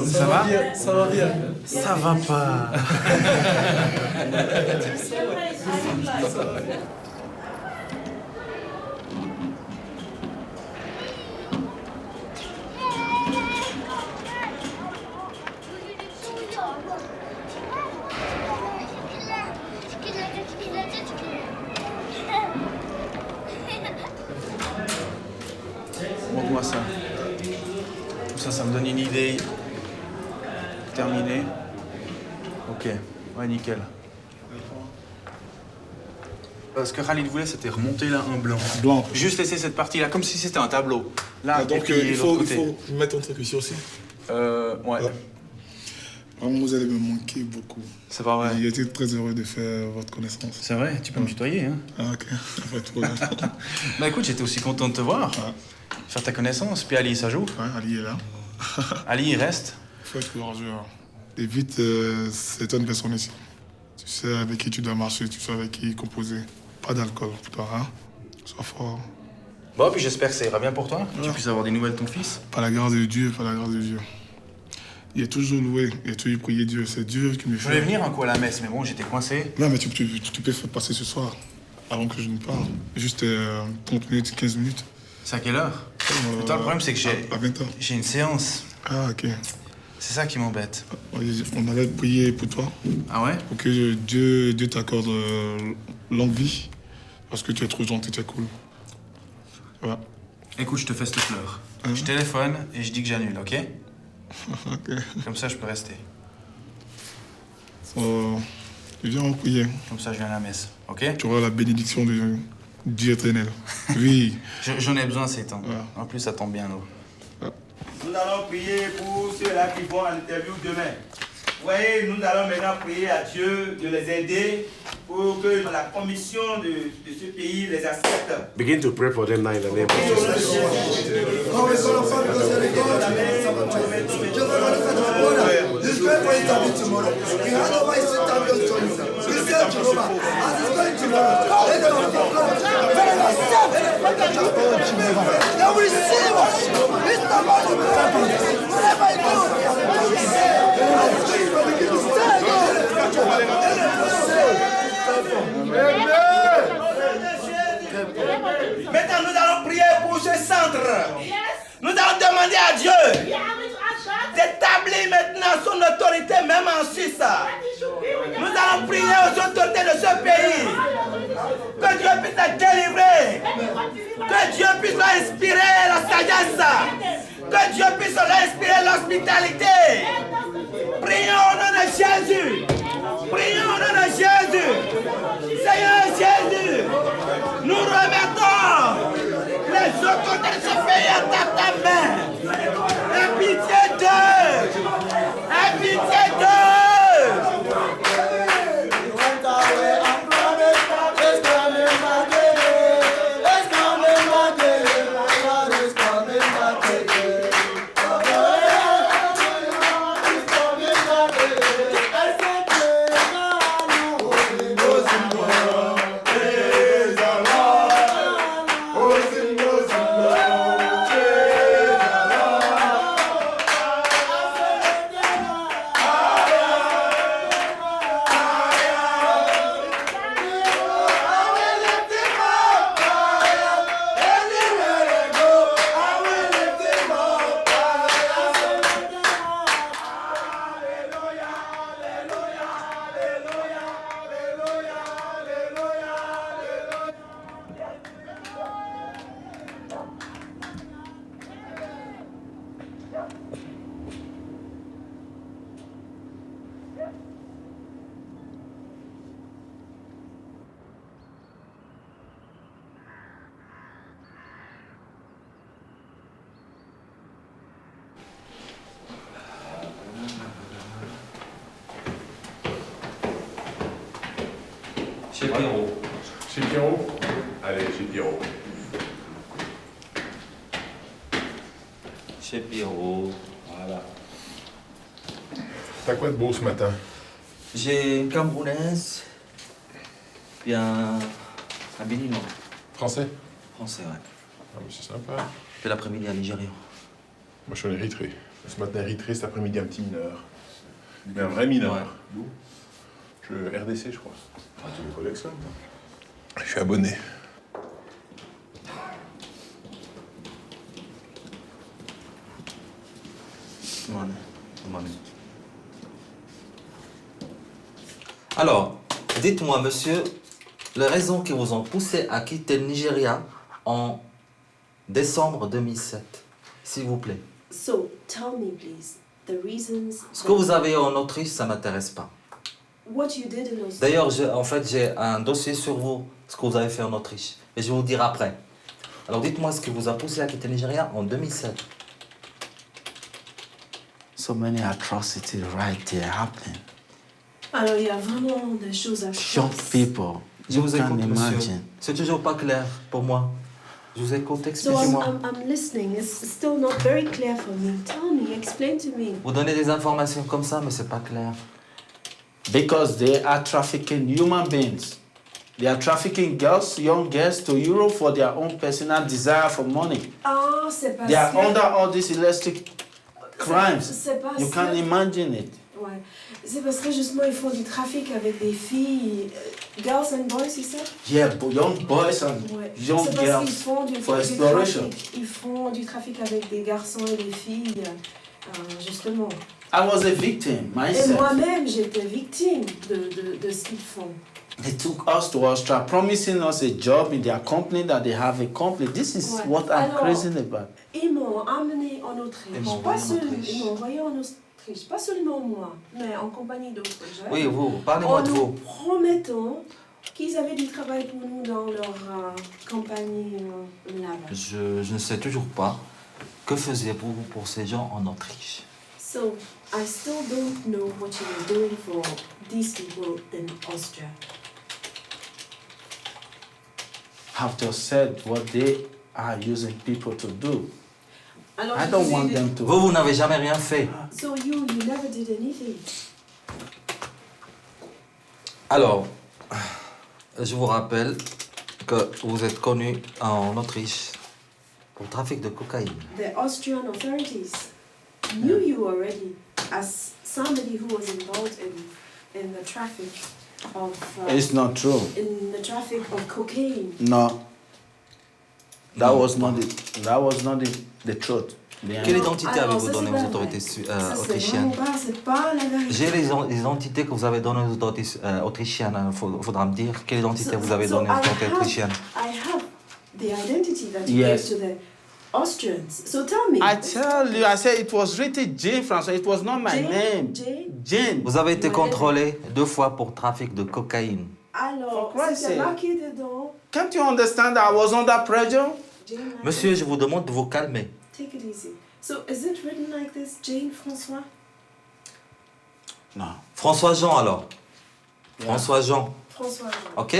Ça va? Ça va bien. Ça va pas. Montre-moi ça. Comme ça me donne une idée. Terminé. Ok, ouais, nickel. Ce que Khalid voulait, c'était remonter là un blanc. Blanc. Juste laisser cette partie-là, comme si c'était un tableau. Là, Ah, donc et puis il l'autre faut côté. mettre un truc ici aussi. Ouais. Vraiment, vous allez me manquer beaucoup. C'est pas vrai. J'ai été très heureux de faire votre connaissance. C'est vrai, tu peux me tutoyer. Hein. Ah, ok. Pas de problème. Bah écoute, j'étais aussi content de te voir. Faire ta connaissance. Puis Ali, ça joue? Ouais, Ali est là. Ali, il reste? Faut être courageux. Évite certaines personnes ici. Tu sais avec qui tu dois marcher, tu sais avec qui composer. Pas d'alcool pour toi, hein. Sois fort. Bon, puis j'espère que ça ira bien pour toi. Que tu puisses avoir des nouvelles de ton fils. Pas la grâce de Dieu, pas la grâce de Dieu. Il a toujours loué, il a toujours prié Dieu. C'est Dieu qui me Je fait. voulais venir un coup à la messe, mais bon, j'étais coincé. Non, mais tu peux faire passer ce soir, avant que je ne parle. Juste 30 minutes, 15 minutes. C'est à quelle heure? Mais toi, le problème, c'est que À 20 ans. j'ai une séance. Ah, ok. C'est ça qui m'embête. On allait prier pour toi. Ah ouais? Pour que Dieu t'accorde longue vie. Parce que tu es trop gentil, tu es cool. Voilà. Écoute, je te fais cette fleur. Hein? Je téléphone et je dis que j'annule, ok? Ok. Comme ça, je peux rester. Viens en prier. Comme ça, je viens à la messe, ok? Tu auras la bénédiction de Dieu éternel. Oui. J'en ai besoin ces temps. En plus, ça tombe bien, nous. Nous allons prier pour ceux-là qui vont à l'interview demain. Vous voyez, nous allons maintenant prier à Dieu de les aider pour que la commission de ce pays les accepte. Begin to pray for them now in the name of Jesus. Maintenant, nous allons prier pour ce centre. Nous allons demander à Dieu d'établir maintenant son autorité, même en Suisse. Nous allons prier aux autorités de ce pays. Que Dieu puisse les délivrer. Que Dieu puisse leur inspirer la sagesse. Que Dieu puisse leur inspirer l'hospitalité. Prions au nom de Jésus. Prions au nom de Jésus. Seigneur Jésus, nous remettons les autorités de ce pays à ta main. Aie pitié d'eux. Aie pitié d'eux. Chez Pierrot. Chez Pierrot? Allez, chez Pierrot. Chez Pierrot. Voilà. T'as quoi de beau ce matin? J'ai une Camerounaise, puis un Béninois. Français? Français, ouais. Ah, mais c'est sympa. Puis l'après-midi, un Nigérian. Moi, je suis en Érythrée. Ce matin, Érythrée, cet après-midi, un petit mineur. Mais un vrai mineur. Ouais. D'où? RDC, je crois. Ah, tu me collectionnes, toi? Je suis abonné. Alors, dites-moi, monsieur, les raisons qui vous ont poussé à quitter le Nigeria en décembre 2007, s'il vous plaît. So, tell me please, the reasons... Ce que vous avez en Autriche, ça m'intéresse pas. What you did in Australia. D'ailleurs, j'ai un dossier sur vous, ce que vous avez fait en Autriche. Et je vais vous dire après. Alors dites-moi ce qui vous a poussé à quitter le Nigeria en 2007. So many atrocities right there happening. Alors, il y a vraiment des choses à Young faire. people, Je you vous can écoute, monsieur. imagine. C'est toujours pas clair pour moi. Je vous écoute, So expliquez-moi. I'm listening. It's still not very clear for me. Tell me, explain to me. Vous donnez des informations comme ça, mais c'est pas clair. Because they are trafficking human beings. They are trafficking girls, young girls to Europe for their own personal desire for money. Ah, c'est parce They are que... under all these illicit crimes. C'est parce You can't que... imagine it. Ouais. C'est parce que justement, ils font du trafic avec des filles. Girls and boys, c'est ça? Yeah, young boys and Ouais. young C'est parce girls qu'ils font du for exploration. trafic. Ils font du trafic avec des garçons et des filles, justement. I was a victim Et myself. moi-même, j'étais victime de ce qu'ils font. They took us to Austria, promising us a job in their company that they have a company. This is Ouais. what I'm Alors, crazy about. Ils m'ont amené en Autriche. Ils m'ont envoyé en Autriche. Ils m'ont envoyé en Autriche. Pas seulement moi, mais en compagnie d'autres jeunes. Oui, vous, parlez-moi de En vous. nous promettant qu'ils avaient du travail pour nous dans leur compagnie là-bas. Je ne sais toujours pas. Que faisiez-vous pour ces gens en Autriche? So, I still don't know what you were doing for these people in Austria. Have just said what they are using people to do. Alors, I don't want them to. Vous n'avez jamais rien fait. So you never did anything. Alors, je vous rappelle que vous êtes connu en Autriche pour trafic de cocaïne. The Austrian authorities knew you already as somebody who was involved in the traffic of. It's not true. In the traffic of cocaine. No. That was not the truth. Quelle identité avez-vous donné aux autorités autrichiennes? J'ai les identités que vous avez données aux autorités autrichiennes. Il faudra me dire quelle identité vous avez donnée aux autorités autrichiennes. I have the identity that you gave to the Austrians. So tell me. I tell you, I said it was written Jane François. It was not my name. Jane. Vous avez été contrôlé 2 fois pour trafic de cocaïne. Alors, c'était marqué dedans. Can't you understand that I was under pressure? Monsieur, je vous demande de vous calmer. Take it easy. So, is it written like this, Jane François? Non. François Jean alors. François Jean. François Jean. Ok?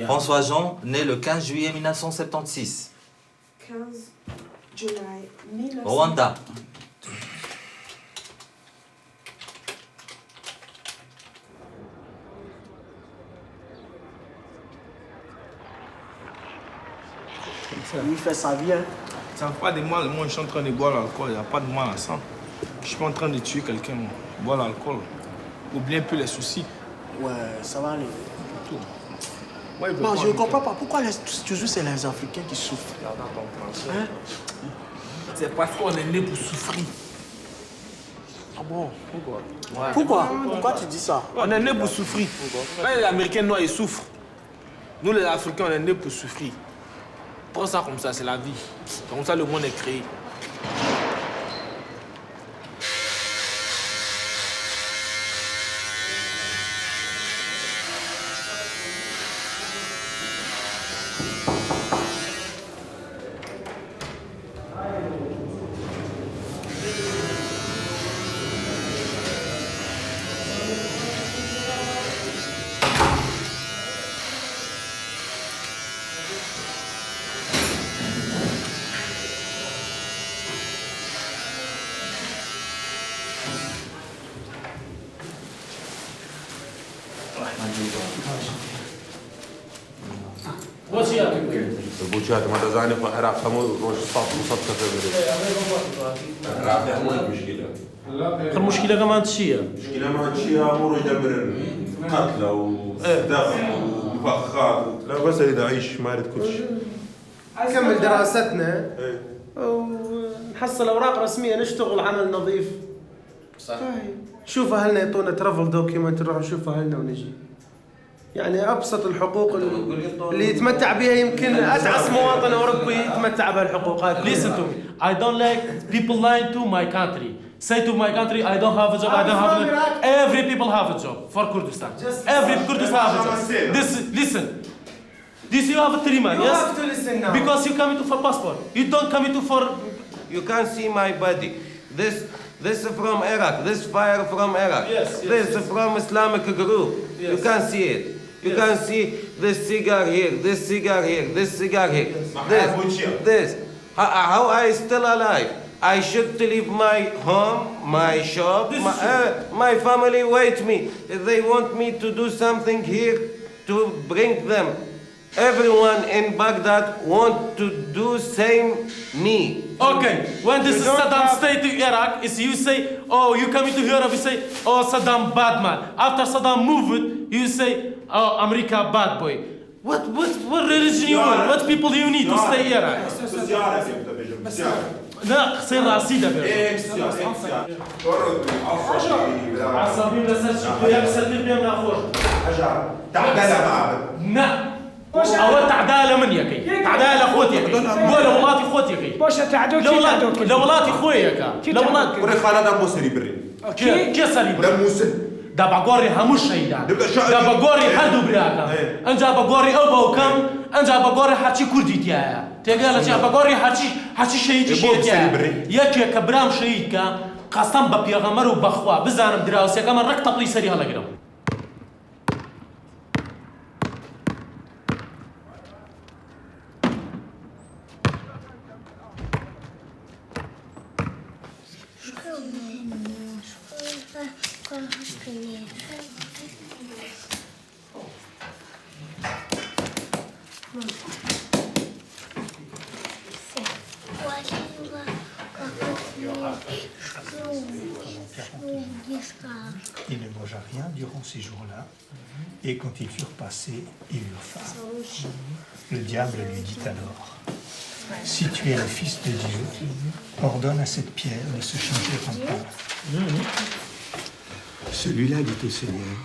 François Jean, né le 15 juillet 1976. 15 juillet 1976. Rwanda. Lui fait sa vie. Ça n'a pas de mal, moi je suis en train de boire l'alcool, il n'y a pas de mal à ça. Je suis pas en train de tuer quelqu'un, moi. Boire l'alcool. Oublie un peu les soucis. Ouais, ça va aller. Tout. Non, je ne comprends pas. Pourquoi toujours c'est les Africains qui souffrent? Hein? C'est parce qu'on est né pour souffrir. Ah bon? Pourquoi? Pourquoi tu dis ça? On est né pour souffrir. Quand les Américains noirs ils souffrent, nous les Africains on est né pour souffrir. Prends ça comme ça, c'est la vie. C'est comme ça le monde est créé. البوجات ما تزاني في العراق فمو روش صف مصطفى العراق مو المشكله المشكله كمان تشيا المشكله ما تشيا امور يدبر قتله ودفع ومفخات لا بس اذا عيش ما اريد كل شيء نكمل دراستنا ونحصل اوراق رسميه نشتغل عمل نظيف صح شوف اهلنا يعطونا ترافل دوكيمنت نروح نشوف اهلنا ونجي يعني ابسط الحقوق اللي يتمتع بها يمكن اتعس مواطن اوروبي يتمتع بهالحقوق هذه. Listen to me. I don't like people lying to my country. Say to my country I don't have a job. I don't have a job. Every people have a job for Kurdistan. Every Kurdistan have a job. Listen. This you have a 3 man. You yes? have to listen now. Because you come into for passport. You don't come into for. You can't see my body. This from Iraq. This fire from Iraq. Yes. This from Islamic group. Yes. You can't see it. You can see this cigar here, this cigar here, this cigar here. This. How I still alive? I should leave my home, my shop, my family wait me. If they want me to do something here, to bring them. Everyone in Baghdad want to do same me. Okay, when this is Saddam stay to Iraq, is you say, oh, you coming to Europe, you say, oh, Saddam bad man. After Saddam moved, you say, oh, America bad boy. What religion you want? What people you need to stay here? لا قصير راسيدة عصابين بس يا بسلم بيهم ناخذ تعدالة معبد نا أول تعدالة من يكي تعدالة خوت يكي ولا ولاتي خوت يكي باشا تعدوك لولاتي خويا كا لولاتي وري خالد ابو سري بري كي سري بري موسن دا بقوري هموش شيدا دا بقوري حدو برياكا انجا بقوري أبو كم انجا بقوري حتشي كردي تيايا تقال يا بقوري حشي شهيد شهيد يا كبرام شهيد كا قسم ببيغمر وبخوا بزانم دراسي كمان رك تبلي سري هلا قدام Il ne mangea rien durant ces jours-là, et quand ils furent passés, ils eurent faim. Le diable lui dit alors, si tu es le Fils de Dieu, ordonne à cette pierre de se changer en pain. Celui-là dit au Seigneur,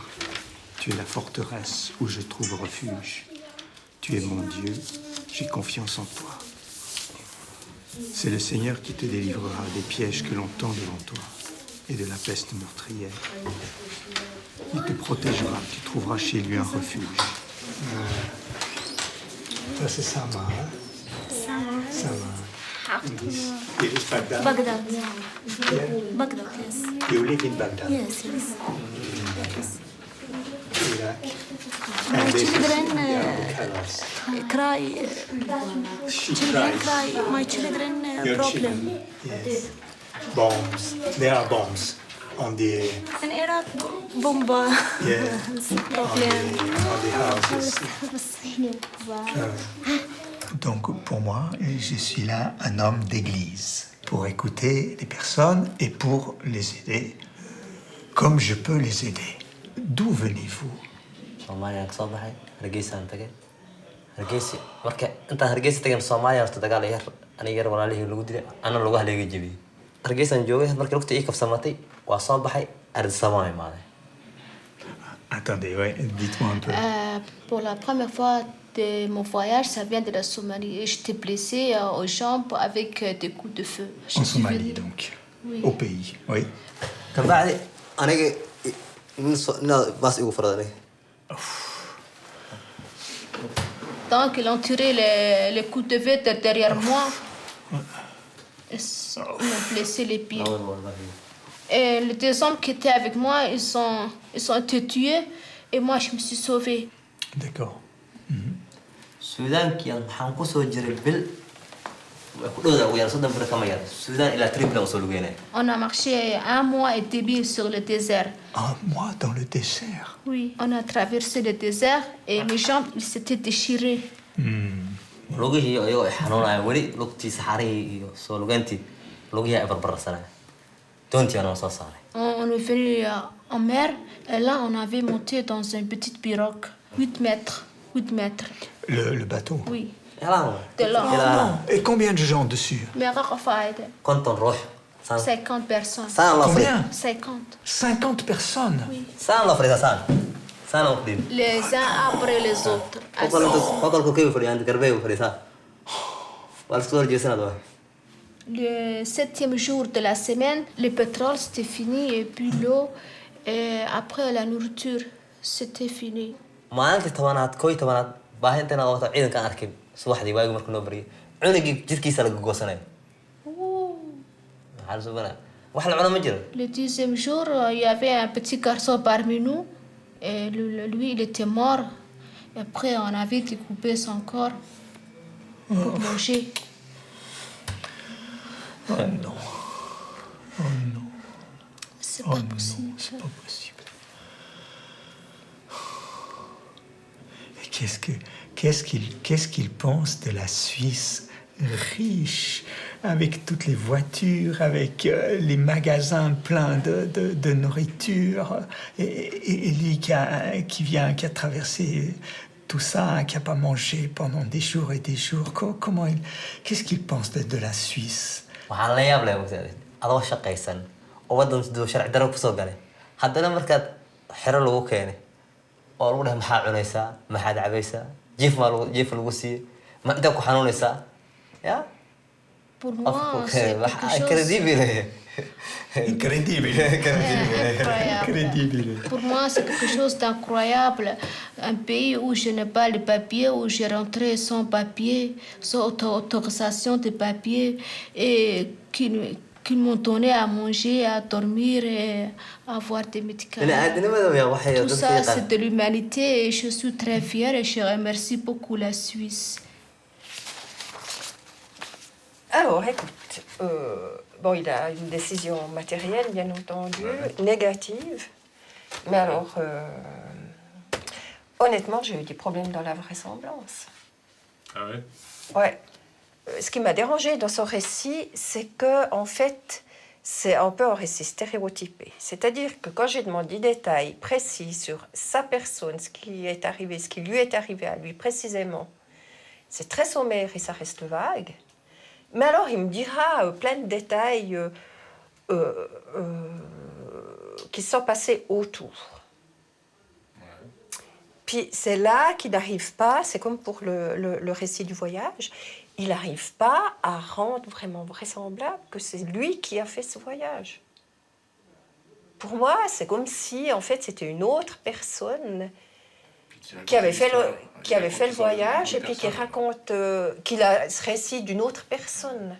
tu es la forteresse où je trouve refuge. Tu es mon Dieu, j'ai confiance en toi. C'est le Seigneur qui te délivrera des pièges que l'on tend devant toi et de la peste meurtrière. Il te protégera, tu trouveras chez lui un refuge. Ça c'est Sama, hein? Sama. It is Baghdad. Baghdad. Yeah. Baghdad, yes. You live in Baghdad? Yes, yes. Iraq. My And this is children the colors. cry. She Children cries. cry. My children Your problem. children. Yes. Bombs. There are bombs on the In Iraq, bomb. yeah Problem. on the houses. Donc pour moi, je suis là un homme d'église pour écouter les personnes et pour les aider comme je peux les aider. D'où venez-vous? Soomaaliya ka soo baxay Hargeysa aan tagay Hargeysa marka inta Hargeysa tagay Soomaaliya horta dagaal yar aniga yar walaalihii lagu dilay ana lagu haleegay jabiyay Hargeysa aan joogay markii waqti ii kafsamatay waa soo baxay Arsamaay maaday. Attendez, ouais, dites-moi un peu. Pour la première fois de mon voyage, ça vient de la Somalie. Et j'étais blessée aux jambes avec des coups de feu. En Somalie, donc. Oui. Au pays, oui. kabacdi aniga bas igu faraday. Donc, ils ont tiré les coups de feu derrière moi. Ils m'ont blessé les pieds. Et les deux hommes qui étaient avec moi, ils ont été tués. Et moi, je me suis sauvée. D'accord. Suudaankii waxaan ku soo jiray bil way ku dhowdaa ugu yar 30 bir kama yar Suudaan ilaa Tripoli oo soo lugeynay. On a marché 1 mois et demi sur le désert. Un mois dans le désert? Oui, on a traversé le désert et mes jambes ils s'étaient déchirées. lugihii ayagoo ay xanuunaya weli lugtii saxarihii iyo soo lugeyntii lugihii ay barbarsanaya doontii aan soo saaray. On est venu en mer et là on avait monté dans une petite pirogue, 8 mètres. 8 mètres. Le bateau? Oui. De là. Et combien de gens dessus? Mais Raffaïd. 50 personnes. Combien? 50. 50 personnes? Oui. Les uns après les autres. Le 7e jour de la semaine, le pétrole c'était fini et puis l'eau et après la nourriture c'était fini. maalintii tobanaad kooy tobanaad baahinteena qabata ciidankaan arkay subaxdii waagi markuu noo baryay cunugii jirkiisa laga goosanayo maxaa la subanaya wax la cuno ma jiro. Le 10e jour, il y avait un petit garçon parmi nous et lui il était mort. Et après on avait découpé son corps pour manger. Oh non. Oh non. C'est pas possible. C'est pas possible. Qu'est-ce qu'il pense de la Suisse riche, avec toutes les voitures, avec les magasins pleins de nourriture, et lui qui a traversé tout ça, qui n'a pas mangé pendant des jours et des jours. Qu'est-ce qu'il pense de la Suisse? waxaan la yaab leh adoo shaqaysan oo waddan sidoo sharci darro ku soo galay haddana markaad xero lagu keenay oo lagu dhahay maxaa cunaysaa maxaad cabaysaa jiif lagu siiyey ma intaa ku xanuunaysaa ya Pour moi, c'est quelque chose... Crédible. Crédible. Pour moi, c'est quelque chose d'incroyable. Un pays où je n'ai pas les papiers, où j'ai rentré sans papier, sans autorisation de papier, et qui m'ont donné à manger, à dormir et à avoir des médicaments. Tout ça, c'est de l'humanité et je suis très fière et je remercie beaucoup la Suisse. Alors, écoute, bon, il a une décision matérielle, bien entendu, négative. Mais alors, honnêtement, j'ai eu des problèmes dans la vraisemblance. Ah ouais? Ouais. Ce qui m'a dérangé dans son récit, c'est que, en fait, c'est un peu un récit stéréotypé. C'est-à-dire que quand j'ai demandé des détails précis sur sa personne, ce qui est arrivé, ce qui lui est arrivé à lui précisément, c'est très sommaire et ça reste vague. Mais alors, il me dira plein de détails qui sont passés autour. Puis c'est là qu'il n'arrive pas, c'est comme pour le récit du voyage, il n'arrive pas à rendre vraiment vraisemblable que c'est lui qui a fait ce voyage. Pour moi, c'est comme si, en fait, c'était une autre personne qui avait fait le voyage et puis qui raconte qu'il a ce récit d'une autre personne.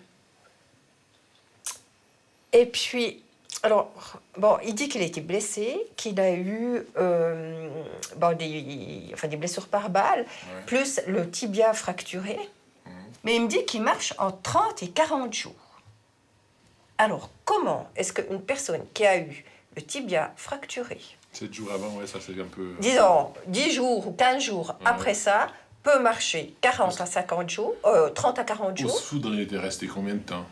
Et puis, alors, bon, il dit qu'il a été blessé, qu'il a eu des blessures par balle, plus le tibia fracturé. Mais il me dit qu'il marche en 30 et 40 jours. Alors, comment est-ce qu'une personne qui a eu le tibia fracturé, 7 jours avant, ouais, ça c'est un peu... disons 10 jours ou 15 jours après ça, peut marcher 40 à 50 jours, 30 à 40 jours. Au Soudan, il était resté combien de temps?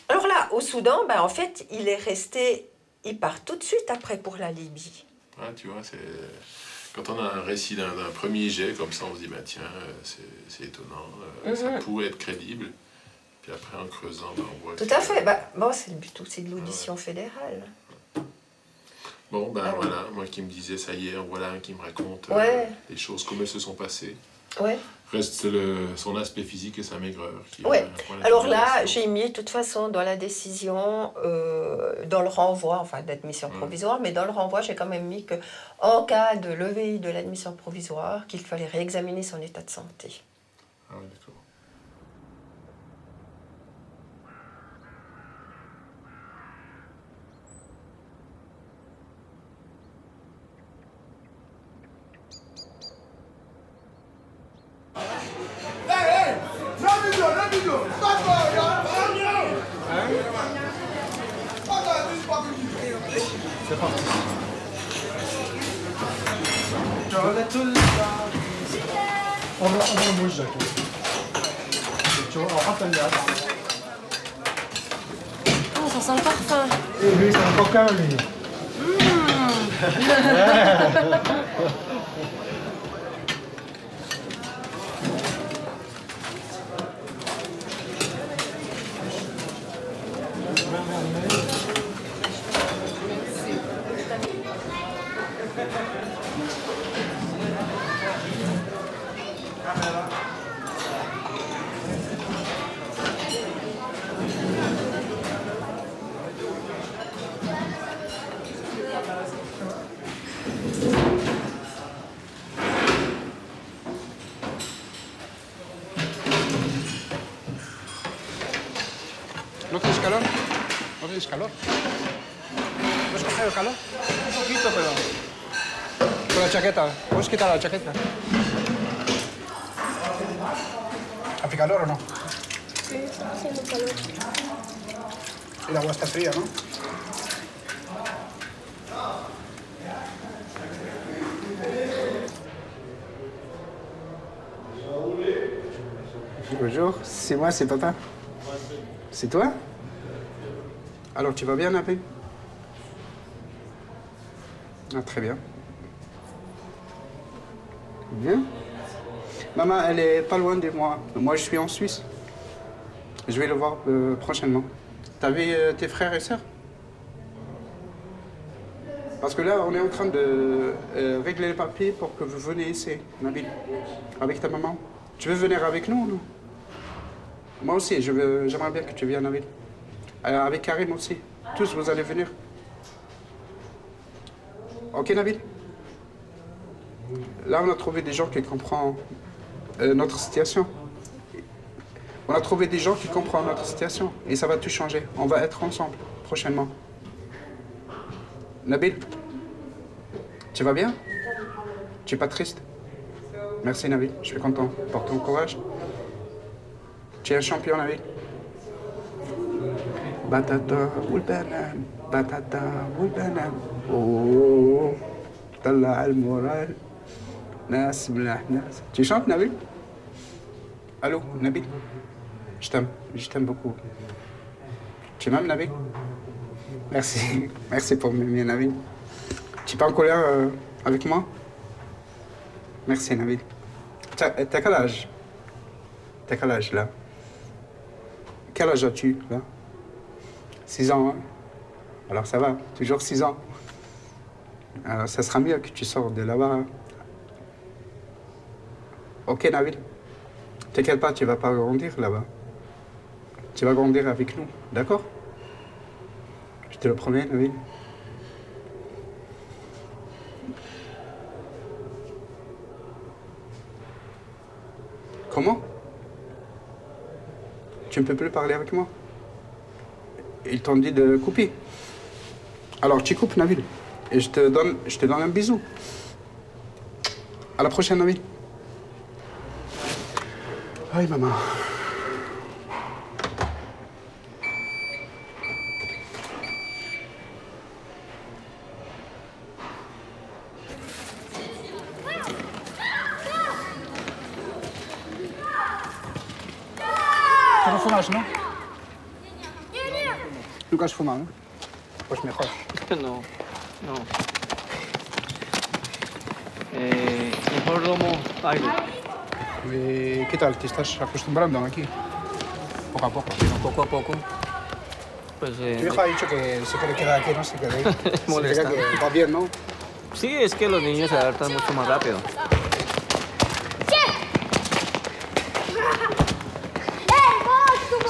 Alors là, au Soudan, ben, en fait, il est resté... Il part tout de suite après pour la Libye. Ouais, tu vois, c'est... Quand on a un récit d'un premier jet, comme ça, on se dit, bah, tiens, c'est étonnant, ça pourrait être crédible. Puis après, en creusant, ben, on voit... Tout à fait. Bah, bon, c'est le but aussi de l'audition fédérale. Bon, ben voilà, moi qui me disais, ça y est, voilà un qui me raconte les choses, comme elles se sont passées. Ouais. Reste son aspect physique et sa maigreur. Alors là, j'ai mis, de toute façon, dans la décision, dans le renvoi, enfin d'admission provisoire, mais dans le renvoi, j'ai quand même mis qu'en cas de levée de l'admission provisoire, qu'il fallait réexaminer son état de santé. Ah oui, d'accord. C'est parti. Oh, ça sent le parfum. Et lui, c'est un coquin, lui. ¿No tienes calor? ¿No tienes calor? ¿Puedes coger el calor? Un poquito, pero... Con la chaqueta. ¿Puedes quitar la chaqueta? ¿Hace calor o no? Sí, está haciendo calor. Y el agua está fría, ¿no? Bonjour, c'est moi, c'est papa. C'est toi? Alors, tu vas bien, Nabil? Ah, très bien. Bien. Maman, elle est pas loin de moi. Moi, je suis en Suisse. Je vais le voir prochainement. T'as vu tes frères et sœurs? Parce que là, on est en train de régler les papiers pour que vous veniez ici, Nabil, avec ta maman. Tu veux venir avec nous, non? Moi aussi, j'aimerais bien que tu viennes, Nabil. Avec Karim aussi. Tous, vous allez venir. Ok, Nabil? Là, on a trouvé des gens qui comprennent notre situation. On a trouvé des gens qui comprennent notre situation. Et ça va tout changer. On va être ensemble prochainement. Nabil? Tu vas bien? Tu n'es pas triste? Merci, Nabil. Je suis content pour ton courage. Tu es un champion, Nabil. Batata ou le banane, batata ou le banane. Oh, طلع المورال. ناس ملاح ناس. Tu chantes, Nabil? Allô, Nabil? Je t'aime beaucoup. Tu m'aimes, Nabil? Merci. Merci pour m'aimer, Nabil. Tu n'es pas en colère avec moi? Merci, Nabil. T'as quel âge? T'as quel âge, là? Quel âge as-tu, là? 6 ans, hein? Alors ça va, toujours 6 ans. Alors ça sera mieux que tu sors de là-bas. Hein? Ok, Nabil? T'inquiète pas, tu vas pas grandir là-bas. Tu vas grandir avec nous, d'accord? Je te le promets, Nabil. Comment? Tu ne peux plus parler avec moi? Ils t'ont dit de couper. Alors tu coupes, Nabil. Et je te donne un bisou. À la prochaine, Nabil. Aïe, maman. Tu não fumas, não? Não gostas de fumar, não? Pois me rola. No, no. Mejor lomo aire. ¿Y qué tal? ¿Te estás acostumbrando aquí? Poco a poco. Poco a poco. Pues, Tu hijo ha dicho que se quiere quedar aquí, no se quede ahí. Molesta. Significa que va bien, ¿no? Sí, es que los niños se adaptan mucho más rápido.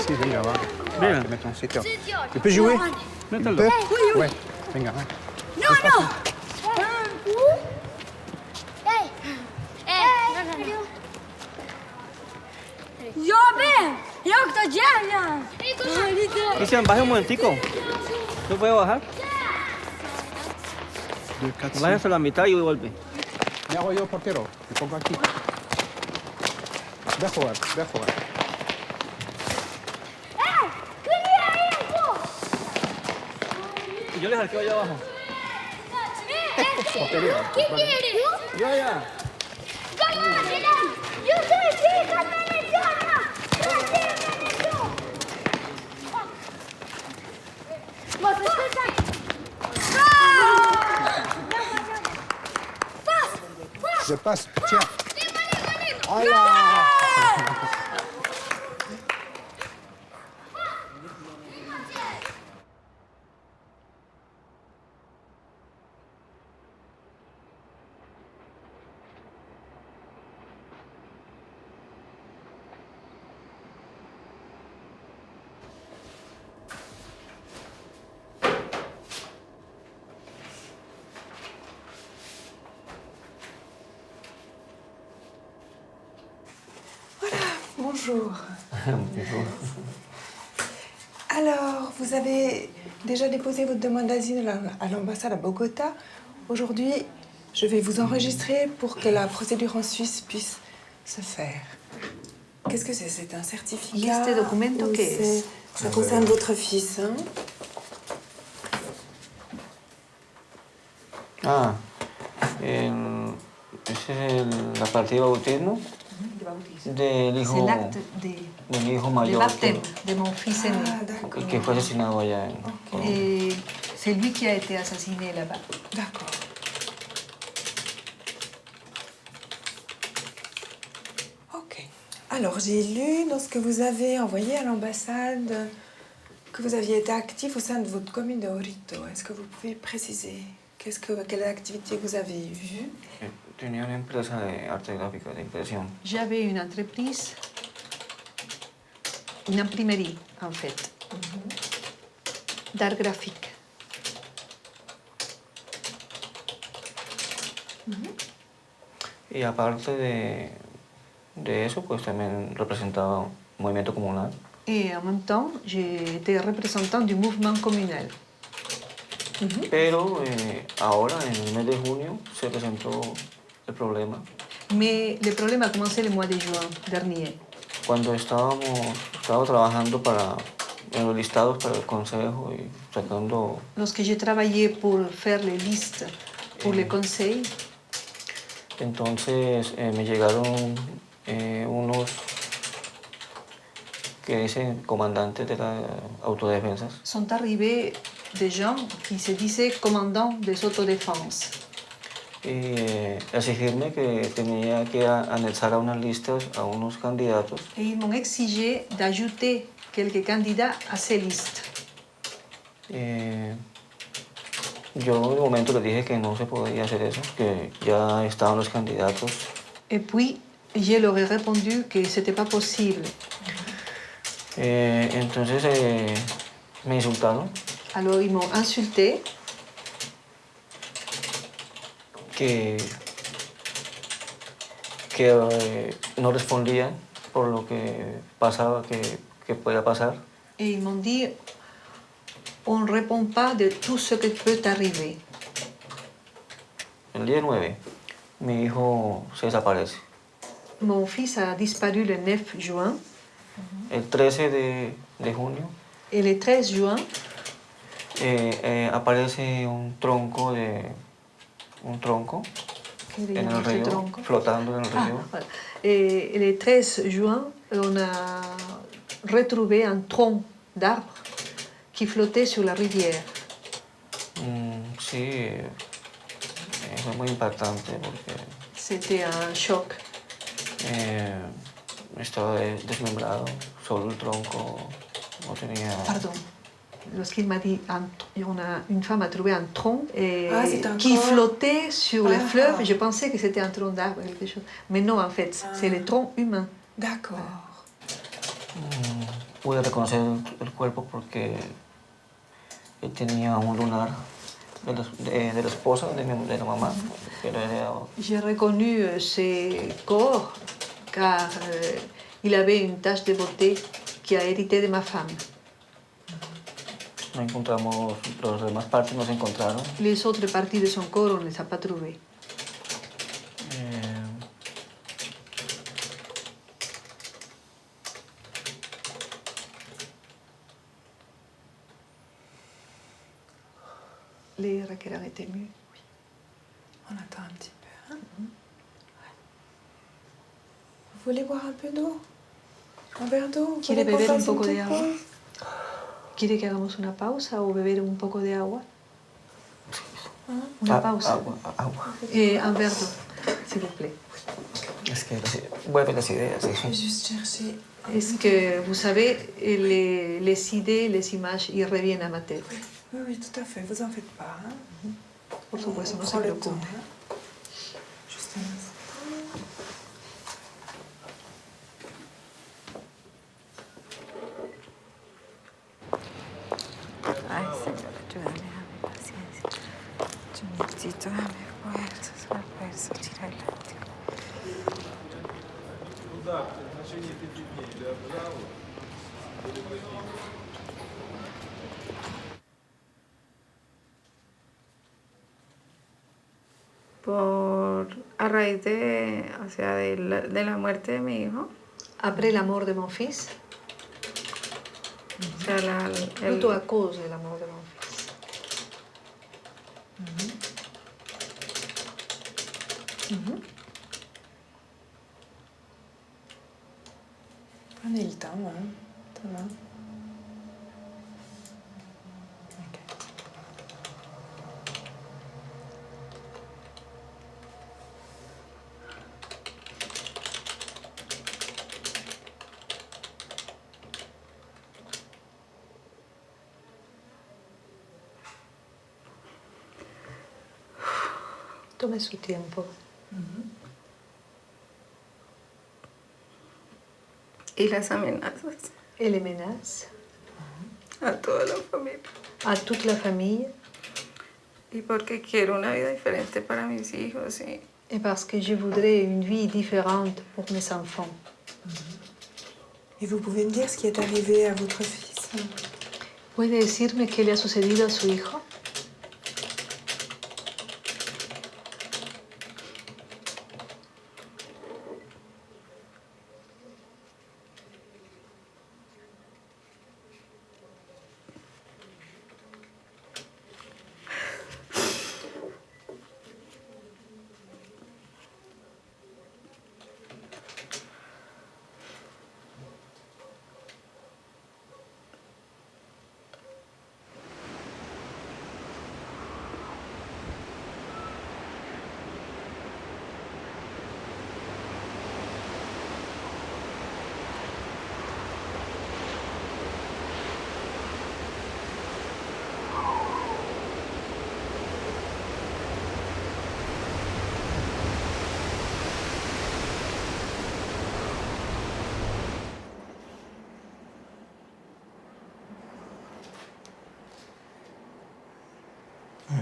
Si, venga, va. Bien. Te meto en sitio. ¿Tu peux jouer? Mételo. ¿Peut? Ouais. Venga, va. No, no. ¡Llove! ¡Yo estoy llena! Cristian, baje un momentico. ¿No puedo bajar? Baja hasta la mitad y vuelve. Me hago yo portero. Me pongo aquí. Ve a jugar, ve a jugar. Y yo les arqueo allá abajo. Portería. ¿Qué quieres? Ya. ¡Yo soy chica venezolana! ¡Vos Je passe. Tiens. Voilà. Bonjour. Alors, vous avez déjà déposé votre demande d'asile à l'ambassade à Bogota. Aujourd'hui, je vais vous enregistrer pour que la procédure en Suisse puisse se faire. Qu'est-ce que c'est? C'est un certificat? Este documento, ou ¿qué es? Ça concerne votre fils, hein? Esa es la partida de bautismo del hijo, C'est l'acte del hijo de mayor baptême de mon fils aîné. que fue asesinado allá en Colombia. Et c'est lui qui a été assassiné là-bas. D'accord. Ok. Alors, j'ai lu dans ce que vous avez envoyé à l'ambassade que vous aviez été actif au sein de votre commune de Orito. Est-ce que vous pouvez préciser quelle activité vous avez vue? Tenía una empresa de arte gráfico, de impresión. J'avais une entreprise, une imprimerie en fait. d'art graphique. Y aparte de eso, pues también representaba un movimiento comunal. Et en même temps, j'ai été représentant du mouvement communal. Pero ahora, en el mes de junio, se presentó el problema. Mais le problème a commencé le mois de juin dernier. Cuando estaba trabajando en los listados para el consejo y sacando... Lorsque j'ai travaillé pour faire les listes pour les conseils, Entonces me llegaron unos que dicen comandantes de las autodefensas. sont arrivés des gens qui se disaient commandants des autodéfenses. Y exigirme que tenía que anexar a unas listas a unos candidatos. Et ils m'ont exigé d'ajouter quelques candidats à ces listes. Yo en un momento les dije que no se podía hacer eso, que ya estaban los candidatos. Et puis, je leur ai répondu que ce n'était pas possible. Entonces me insultaron, Alors, ils m'ont insulté, que no respondía por lo que pasaba, que podía pasar. et ils m'ont dit on ne répond pas de tout ce qui peut arriver. El día 9, mi hijo se desaparece. Mon fils a disparu le 9 juin El 13 de junio et le 13 juin, aparece un tronco ¿qué en llaman el este río, tronco? flotando en el río. Voilà. Et le 13 juin, on a retrouvé un tronc d'arbre qui flottait sur la rivière. Sí, eso es muy impactante porque C'était un choc. estaba desmembrado, solo el tronco, no tenía... Pardon. Lorsqu'il m'a dit une femme a trouvé un tronc c'est un qui corps. flottait sur le Ah. fleuve, je pensais que c'était un tronc d'arbre, quelque chose. Mais non, en fait, c'est le tronc humain. D'accord. Pude reconocer el cuerpo porque él tenía un lunar de la esposa de la mamá, que le había dado. J'ai reconnu ce corps car il avait une tache de beauté qui a hérité de ma femme. No encontramos, las demás partes no se encontraron. Les autres parties de son corps, on ne les a pas trouvées. Les requérants est ému. On attend un petit peu. Hein? Vous voulez boire un peu d'eau? Un verre d'eau? Vous ¿Quiere voulez qu'on beber un fasse une poco de petite agua? pause? ¿Quiere que hagamos una pausa o beber un poco de agua? Una pausa. Agua. Un verre d'eau, s'il vous plaît. Es que vuelve las ideas. Je vais juste chercher. Est-ce que vous savez, les idées, les images, ils reviennent à ma tête? Oui, oui, tout à fait. Vous en faites pas. Hein? Por supuesto, no se Prends le preocupe. temps, hein? Juste un instant. Ay, Señor, ayúdame, dame paciencia. Yo necesito dame fuerzas para poder salir adelante. A raíz de, o sea, de la muerte de mi hijo. Après la mort de mon fils, O sea, plutôt à cause de la mort de mon fils. Prenez le temps, hein? Ça va. Tome su tiempo. Y las amenazas. Et les menaces. a toda la familia. À toute la famille. Y porque quiero una vida diferente para mis hijos. Et parce que je voudrais une vie différente pour mes enfants. Et vous pouvez me dire ce qui est arrivé à votre fils? ¿Puede decirme qué le ha sucedido a su hijo?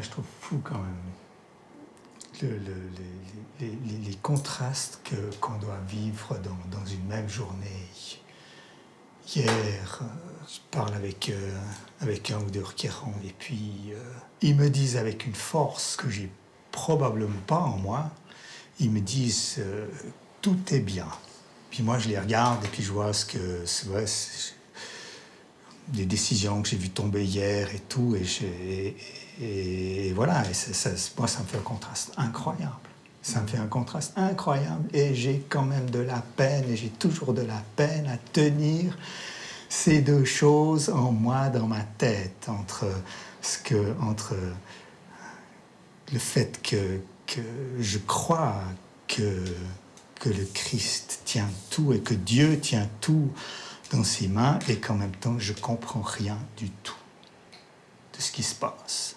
Je trouve fou quand même les contrastes qu'on doit vivre dans une même journée. Hier, je parle avec un ou deux requérants et puis ils me disent avec une force que j'ai probablement pas en moi, ils me disent tout est bien. Puis moi je les regarde et puis je vois des décisions que j'ai vues tomber hier et tout, et voilà, moi ça me fait un contraste incroyable. Ça me fait un contraste incroyable et j'ai quand même de la peine, et j'ai toujours de la peine à tenir ces deux choses en moi, dans ma tête, entre le fait que je crois que le Christ tient tout et que Dieu tient tout dans ses mains, et qu'en même temps je comprends rien du tout de ce qui se passe.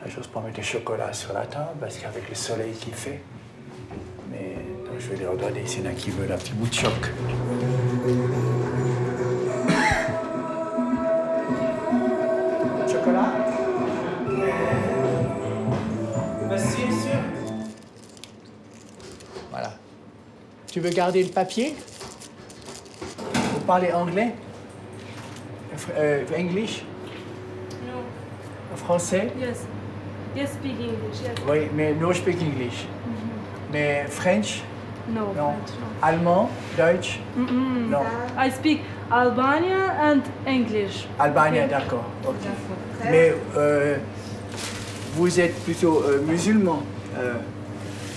J'ose pas mettre du chocolat sur la table parce qu'avec le soleil qu'il fait. Mais donc je vais leur donner s'il y en a qui veulent un petit bout de choc. Chocolat? Merci, monsieur. Voilà. Tu veux garder le papier? Vous parlez anglais? English? No. Français? Yes. Yes, speak English. Yes. Oui, mais no speak English. Mais French? No. Non. French, no. Allemand? Deutsch? Non. I speak Albanian and English. Albanien, Okay. d'accord. Ok. Mais vous êtes plutôt musulman?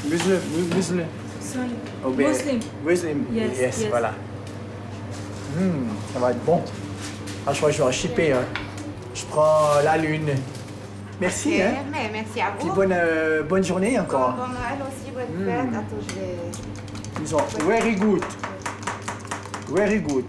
Musulman? Sorry. Oh, ben, Muslim. Muslim, Yes, yes, yes. voilà. Ça va être bon. Ah, je crois que je vais en shipper. Hein. Je prends la lune. Merci. Ok, Hein. mais merci à Puis vous. bonne journée encore. Bon Noël aussi, bonne fête. Attends, je vais... Ils sont very good. Very good.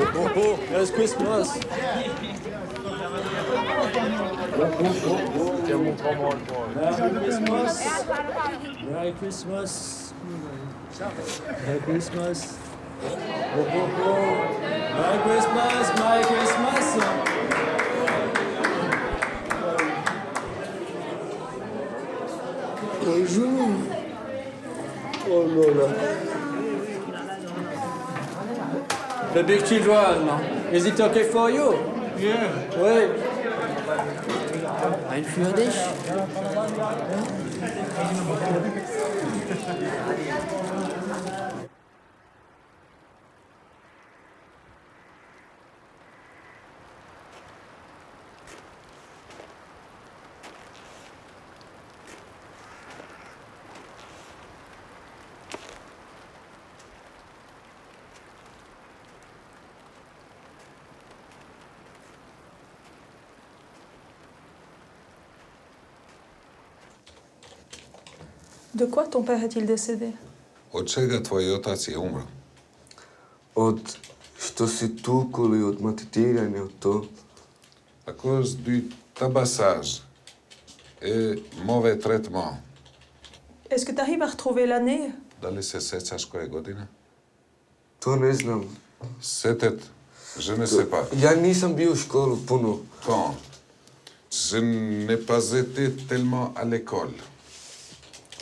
Merry Christmas. Merry Christmas. Merry Christmas. Merry Christmas. Merry Christmas. Merry Christmas. Bonjour. Oh là là. The big children. Is it okay for you? Yeah. Oui. Ein für dich. De quoi ton père est-il décédé? Od čega tvoj otac je umro? Od što si tukuli, od maltretiranja, od to. À cause du tabassage et mauvais traitement. Est-ce que tu arrives à retrouver l'année? Da li se sećaš koje godine? To ne znam. Setet, je ne sais pas. Ja nisam bio u školu puno. Quand je n'ai pas été tellement à l'école.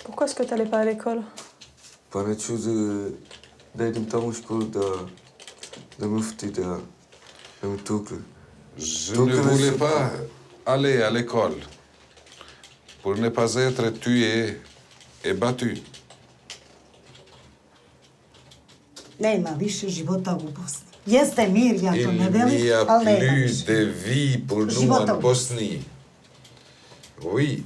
Pourquoi est-ce que tu n'allais pas à l'école? Pa neću da idem tamo u školu da mufti, da me tukli. Je ne voulais pas aller à l'école pour ne pas être tué et battu. Nema više života u Bosni. Jeste mir, ja to ne Il velim, n'y a ali nema plus više. de vie pour nous Života en u Bosnie. Oui,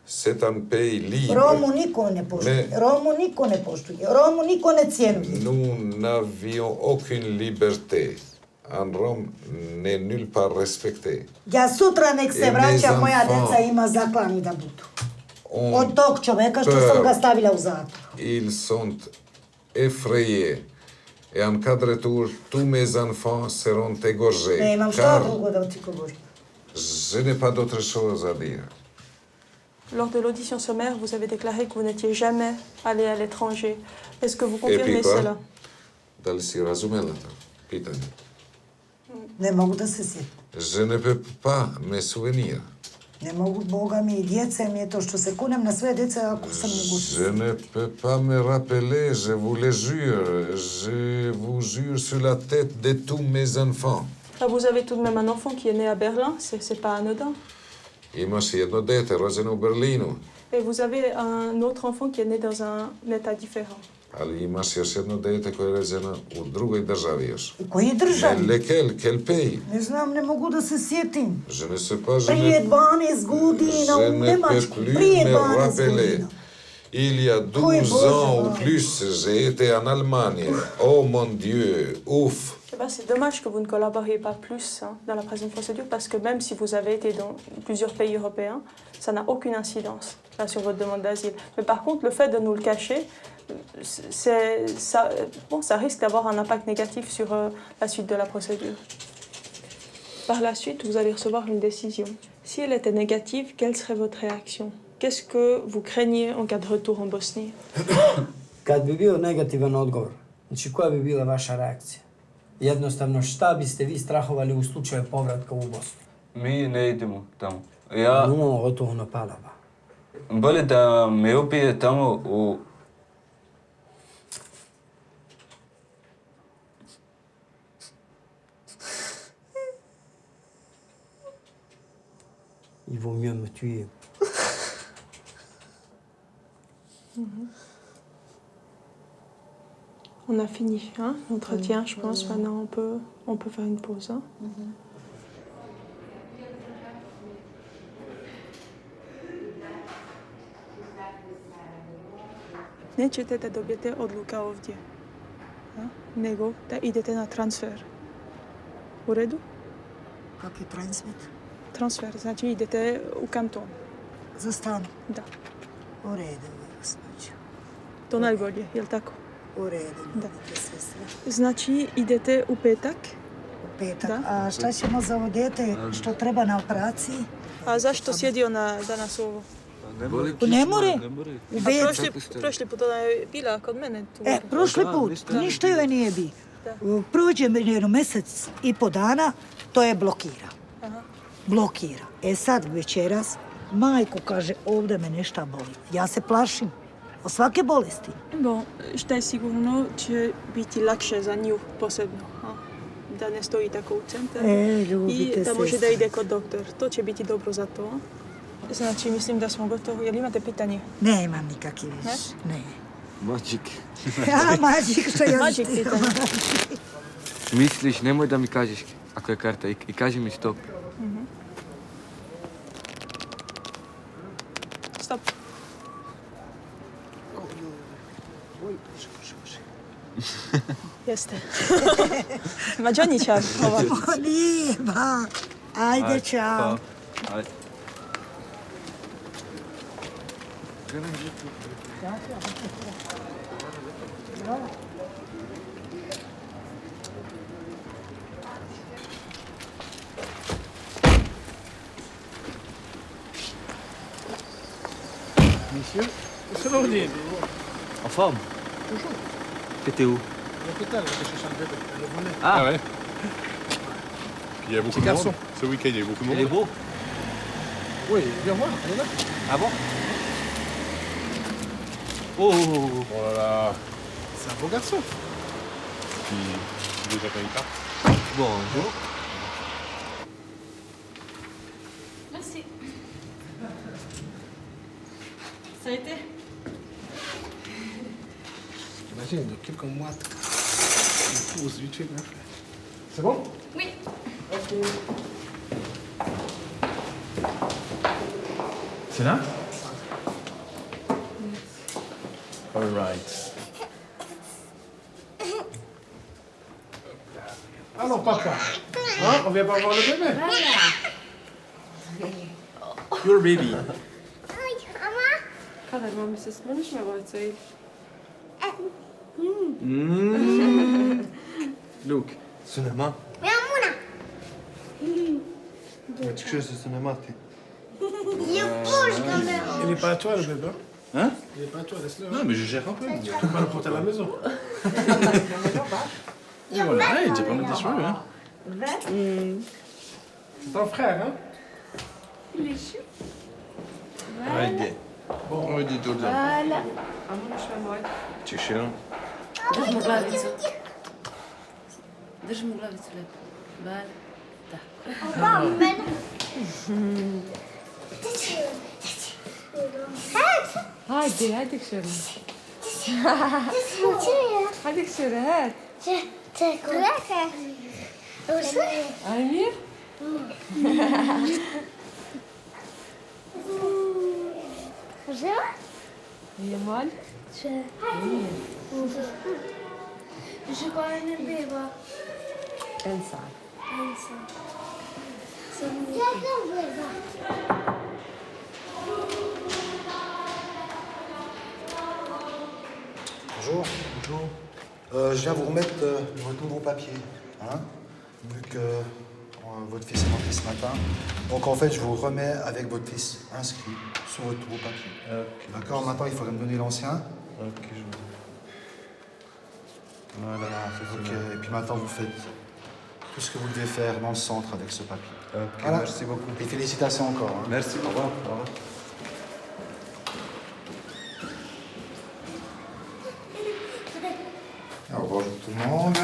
c'est un pays libre. Romu niko ne poštuje, Romu niko ne poštuje, Romu niko ne cijenuje. Nous n'avions aucune liberté. Un Rome n'est nulle part respecté. Ja sutra nek se Et vraća, mes moja enfants deca ima zaklani da budu. ont Od tog čoveka što sam ga stavila u zatvor. Ils sont effrayés. Et en cas de retour, tous mes enfants seront égorgés. Nemam šta Car drugo da ti govorim. je n'ai pas d'autre chose à dire. Lors de l'audition sommaire, vous avez déclaré que vous n'étiez jamais allé à l'étranger. Est-ce que vous Et puis confirmez quoi? cela? Da li si razumela to pitanje? Ne mogu da se sjetim. Je ne peux pas me souvenir. Ne mogu, Boga mi i djece mi je to što se kunem na sve djece ako sam mogu. Je ne peux pas me rappeler, je vous le jure. Je vous jure sur la tête de tous mes enfants. Ah, vous avez tout de même un enfant qui est né à Berlin, c'est pas anodin. Imaš jedno dete rođeno u Berlinu, Et vous avez un autre enfant qui est né dans un état différent. ali imaš još jedno dete koje je rođeno u drugoj državi još. U koji državi? Lequel, quel pays? Ne znam, ne mogu da se sjetim. Je ne sais pas, je Prije ne, 12 godina je u ne peux Nemačku. plus Prije me 12 rappeler. godina. Il y a 12 ans ou plus, j'ai été en Allemagne. Oh mon Dieu, ouf! Eh ben, c'est dommage que vous ne collaboriez pas plus dans la présente procédure parce que même si vous avez été dans plusieurs pays européens, ça n'a aucune incidence là, sur votre demande d'asile. Mais par contre, le fait de nous le cacher, ça risque d'avoir un impact négatif sur la suite de la procédure. Par la suite, vous allez recevoir une décision. Si elle était négative, quelle serait votre réaction? Qu'est-ce que vous craignez en cas de retour en Bosnie? Kad bi bio negativan odgovor, znači koja bi bila vaša reakcija? Jednostavno, šta biste vi strahovali u slučaju povratka u Bosnu? Mi ne idemo tamo. Ja... No, gotovo napalava. Bolje da me ubije tamo u... Il vaut mieux me tuer. On a fini l'entretien, je pense. Maintenant, on peut faire une pause. Nećete da dobijete odluka ovdje, nego da idete na transfer. U redu? Kaki transfer? Transfer, znači idete u kanton. Za stan? Da. U redu, gospođo. To najbolje, jel tako? U redu, Da. sestra. Znači, idete u petak? U petak. A šta ćemo za ovo dete što treba na operaciji? A zašto sjedio danas ovo? Ne more. U A WC. prošli put ona je bila kod mene tu. Prošli put, ništa joj nije bi. Prođe jedno mjesec i po dana, to je blokira. Aha. Blokira. Sad večeras, majko kaže, ovdje me nešto boli. Ja se plašim od svake bolesti. Bon, šta je sigurno će biti lakše za nju posebno. Da ne stoji tako u centru. Ljubite I da može sestra. da ide kod doktor. To će biti dobro za to. Znači, mislim da smo gotovi. Jel imate pitanje? Ne imam nikakvi više. Ne. Magic. Ja, magic, što ja Magic pitanje. Misliš, nemoj da mi kažeš ako je karta i kaži mi stop. Stop. Jeste. Mađoničar. Nije, ba. Ajde, čao. Ajde. Monsieur, c'est l'ordi. En forme? Toujours. T'étais où? L'hôpital, je cherche un bébé. Le volet. Ah ouais. Il y a beaucoup de garçon. monde. Ce week-end, il y a eu beaucoup de monde. Il est beau? Oui, viens voir, elle est là. Ah bon? Oh, Oh là là. C'est un beau garçon. Puis, tu déjà quand il part. Bonjour. Merci. Ça a été? Imagine, de quelques mois, une pause vite fait. C'est bon? Oui. Ok. C'est là? All right. Alors, papa, hein, on vient pas voir le bébé? Your baby. Kadar man bir ses konuşma Bartay'ı. Luke. Cinéma. Tu sais, c'est cinéma, t'es. Il est pas à toi, le bébé. Hein? Il est pas à toi, laisse-le. Non, mais je gère un peu. Tu peux pas le porter à la maison. Et voilà, il dit pas mettre des cheveux, hein. C'est ton frère, hein? Il est chou. Haydi. Haydi dur da. Voilà. Ama şu an var. Ciszę. Drž mu glavicu. Drž mu glavicu lepo. Bar. Da. Hadi, hadi dışarı. Hadi dışarı, hadi. Amir? Yamal? Je connais le bébé. Elsa. Bonjour. Bonjour. Je viens vous remettre votre nouveau papier. Hein, vu que votre fils est rentré ce matin. Donc en fait, je vous remets avec votre fils inscrit sur votre nouveau papier. D'accord, maintenant il faudrait me donner l'ancien. Ok, je vois. Voilà, ok. Et puis maintenant, vous faites tout ce que vous devez faire dans le centre avec ce papier. Ok, Voilà. merci beaucoup. Et félicitations encore. Hein. Merci. Au revoir. Au revoir. Alors, bonjour tout le monde.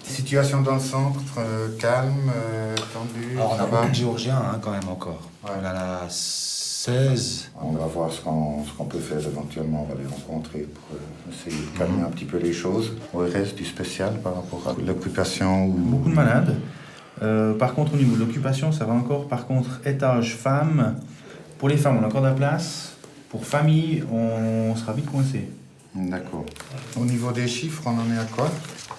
Situation dans le centre, calme, tendue. Alors, on ça a va beaucoup de géorgiens quand même encore. Ouais. On en a 16. On va voir ce qu'on peut faire éventuellement. On va les rencontrer pour essayer de calmer un petit peu les choses. Il reste du spécial par rapport à l'occupation ou... Beaucoup de malades. Par contre, au niveau de l'occupation, ça va encore. Par contre, étage femmes, pour les femmes, on a encore de la place. Pour famille, on sera vite coincé. D'accord. Au niveau des chiffres, on en est à quoi?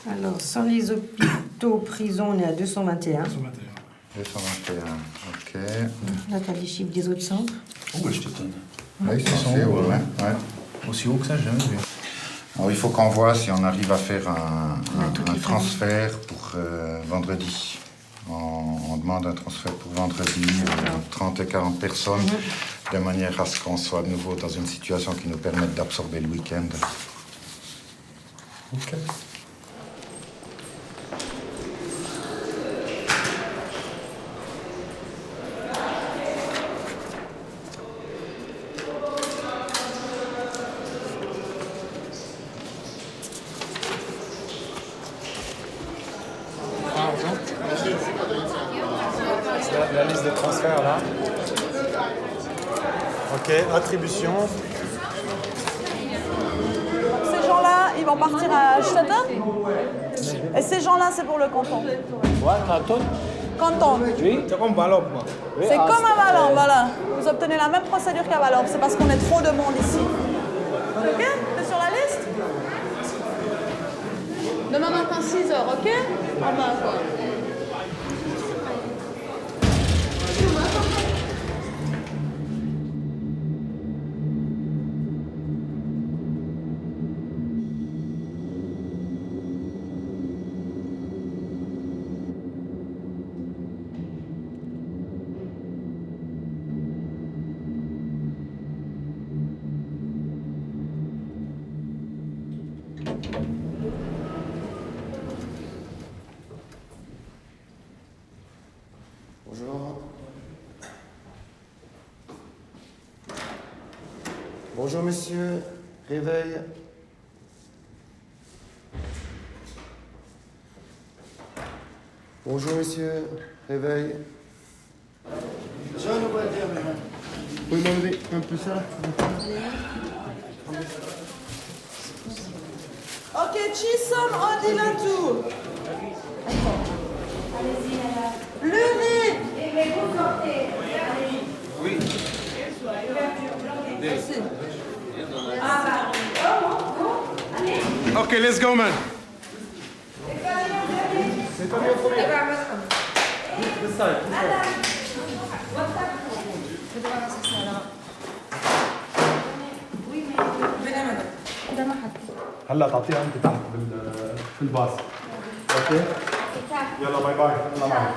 Alors, sans les hôpitaux, prisons, on est à 221. 221, ok. Là, t'as les chiffres des autres centres. Oh, je t'étonne. Oui, Ils sont hauts, ouais. Aussi haut que ça, j'ai jamais vu. Alors, il faut qu'on voit si on arrive à faire un transfert pour vendredi. On demande un transfert pour vendredi, 30 et 40 personnes, de manière à ce qu'on soit de nouveau dans une situation qui nous permette d'absorber le week-end. Ok. La liste de transferts là. Ok, attribution. Ces gens-là, ils vont partir à Stade. Et ces gens-là, c'est pour le canton. Ouais, canton. Canton. Oui. C'est comme Valorbe. C'est comme à Valorbe, voilà. Vous obtenez la même procédure qu'à Valorbe. C'est parce qu'on est trop de monde ici. Ok? T'es sur la liste? Demain matin, 6h, ok? En main, quoi. Bonjour. Bonjour, monsieur. Réveil. Bonjour, monsieur. Réveil. Je ne vois dire, mais... Vous pouvez m'enlever un peu ça? Ok, Chisom, on dit là tout. Levez. Et vous sortez. Oui. Merci. Ok, let's go, man. هلا تعطيها انت تحت في الباص. اوكي؟ يلا باي باي، يلا معك.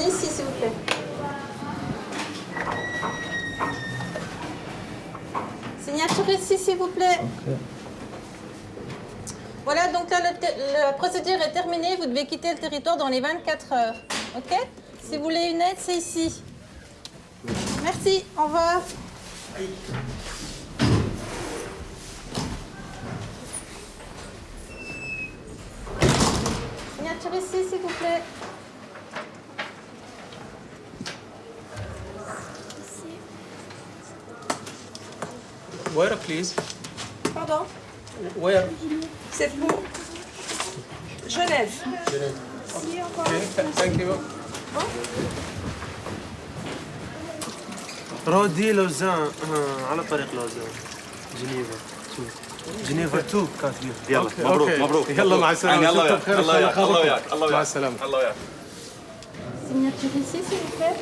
Ici, s'il vous plaît. Signature ici, s'il vous plaît. Okay. Voilà, donc là, la procédure est terminée. Vous devez quitter le territoire dans les 24 heures. OK? Si vous voulez une aide, c'est ici. Merci, au revoir. Signature ici, s'il vous plaît. Where, please? Pardon? Where? C'est pour Genève. Genève. Merci, au revoir. Okay, thank you. رودي لوزان على طريق لوزان جنيفا جنيفا 2 كاتبين يلا مبروك مبروك يلا مع السلامه الله وياك بخير الله وياك الله وياك الله مع السلامه الله وياك Signature ici, s'il vous plaît.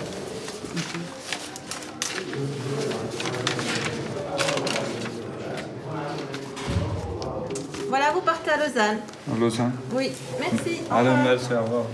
Voilà, vous partez à Lausanne. Lausanne. Oui, merci. Au Allez, revoir. merci, au revoir.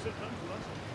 Sit down,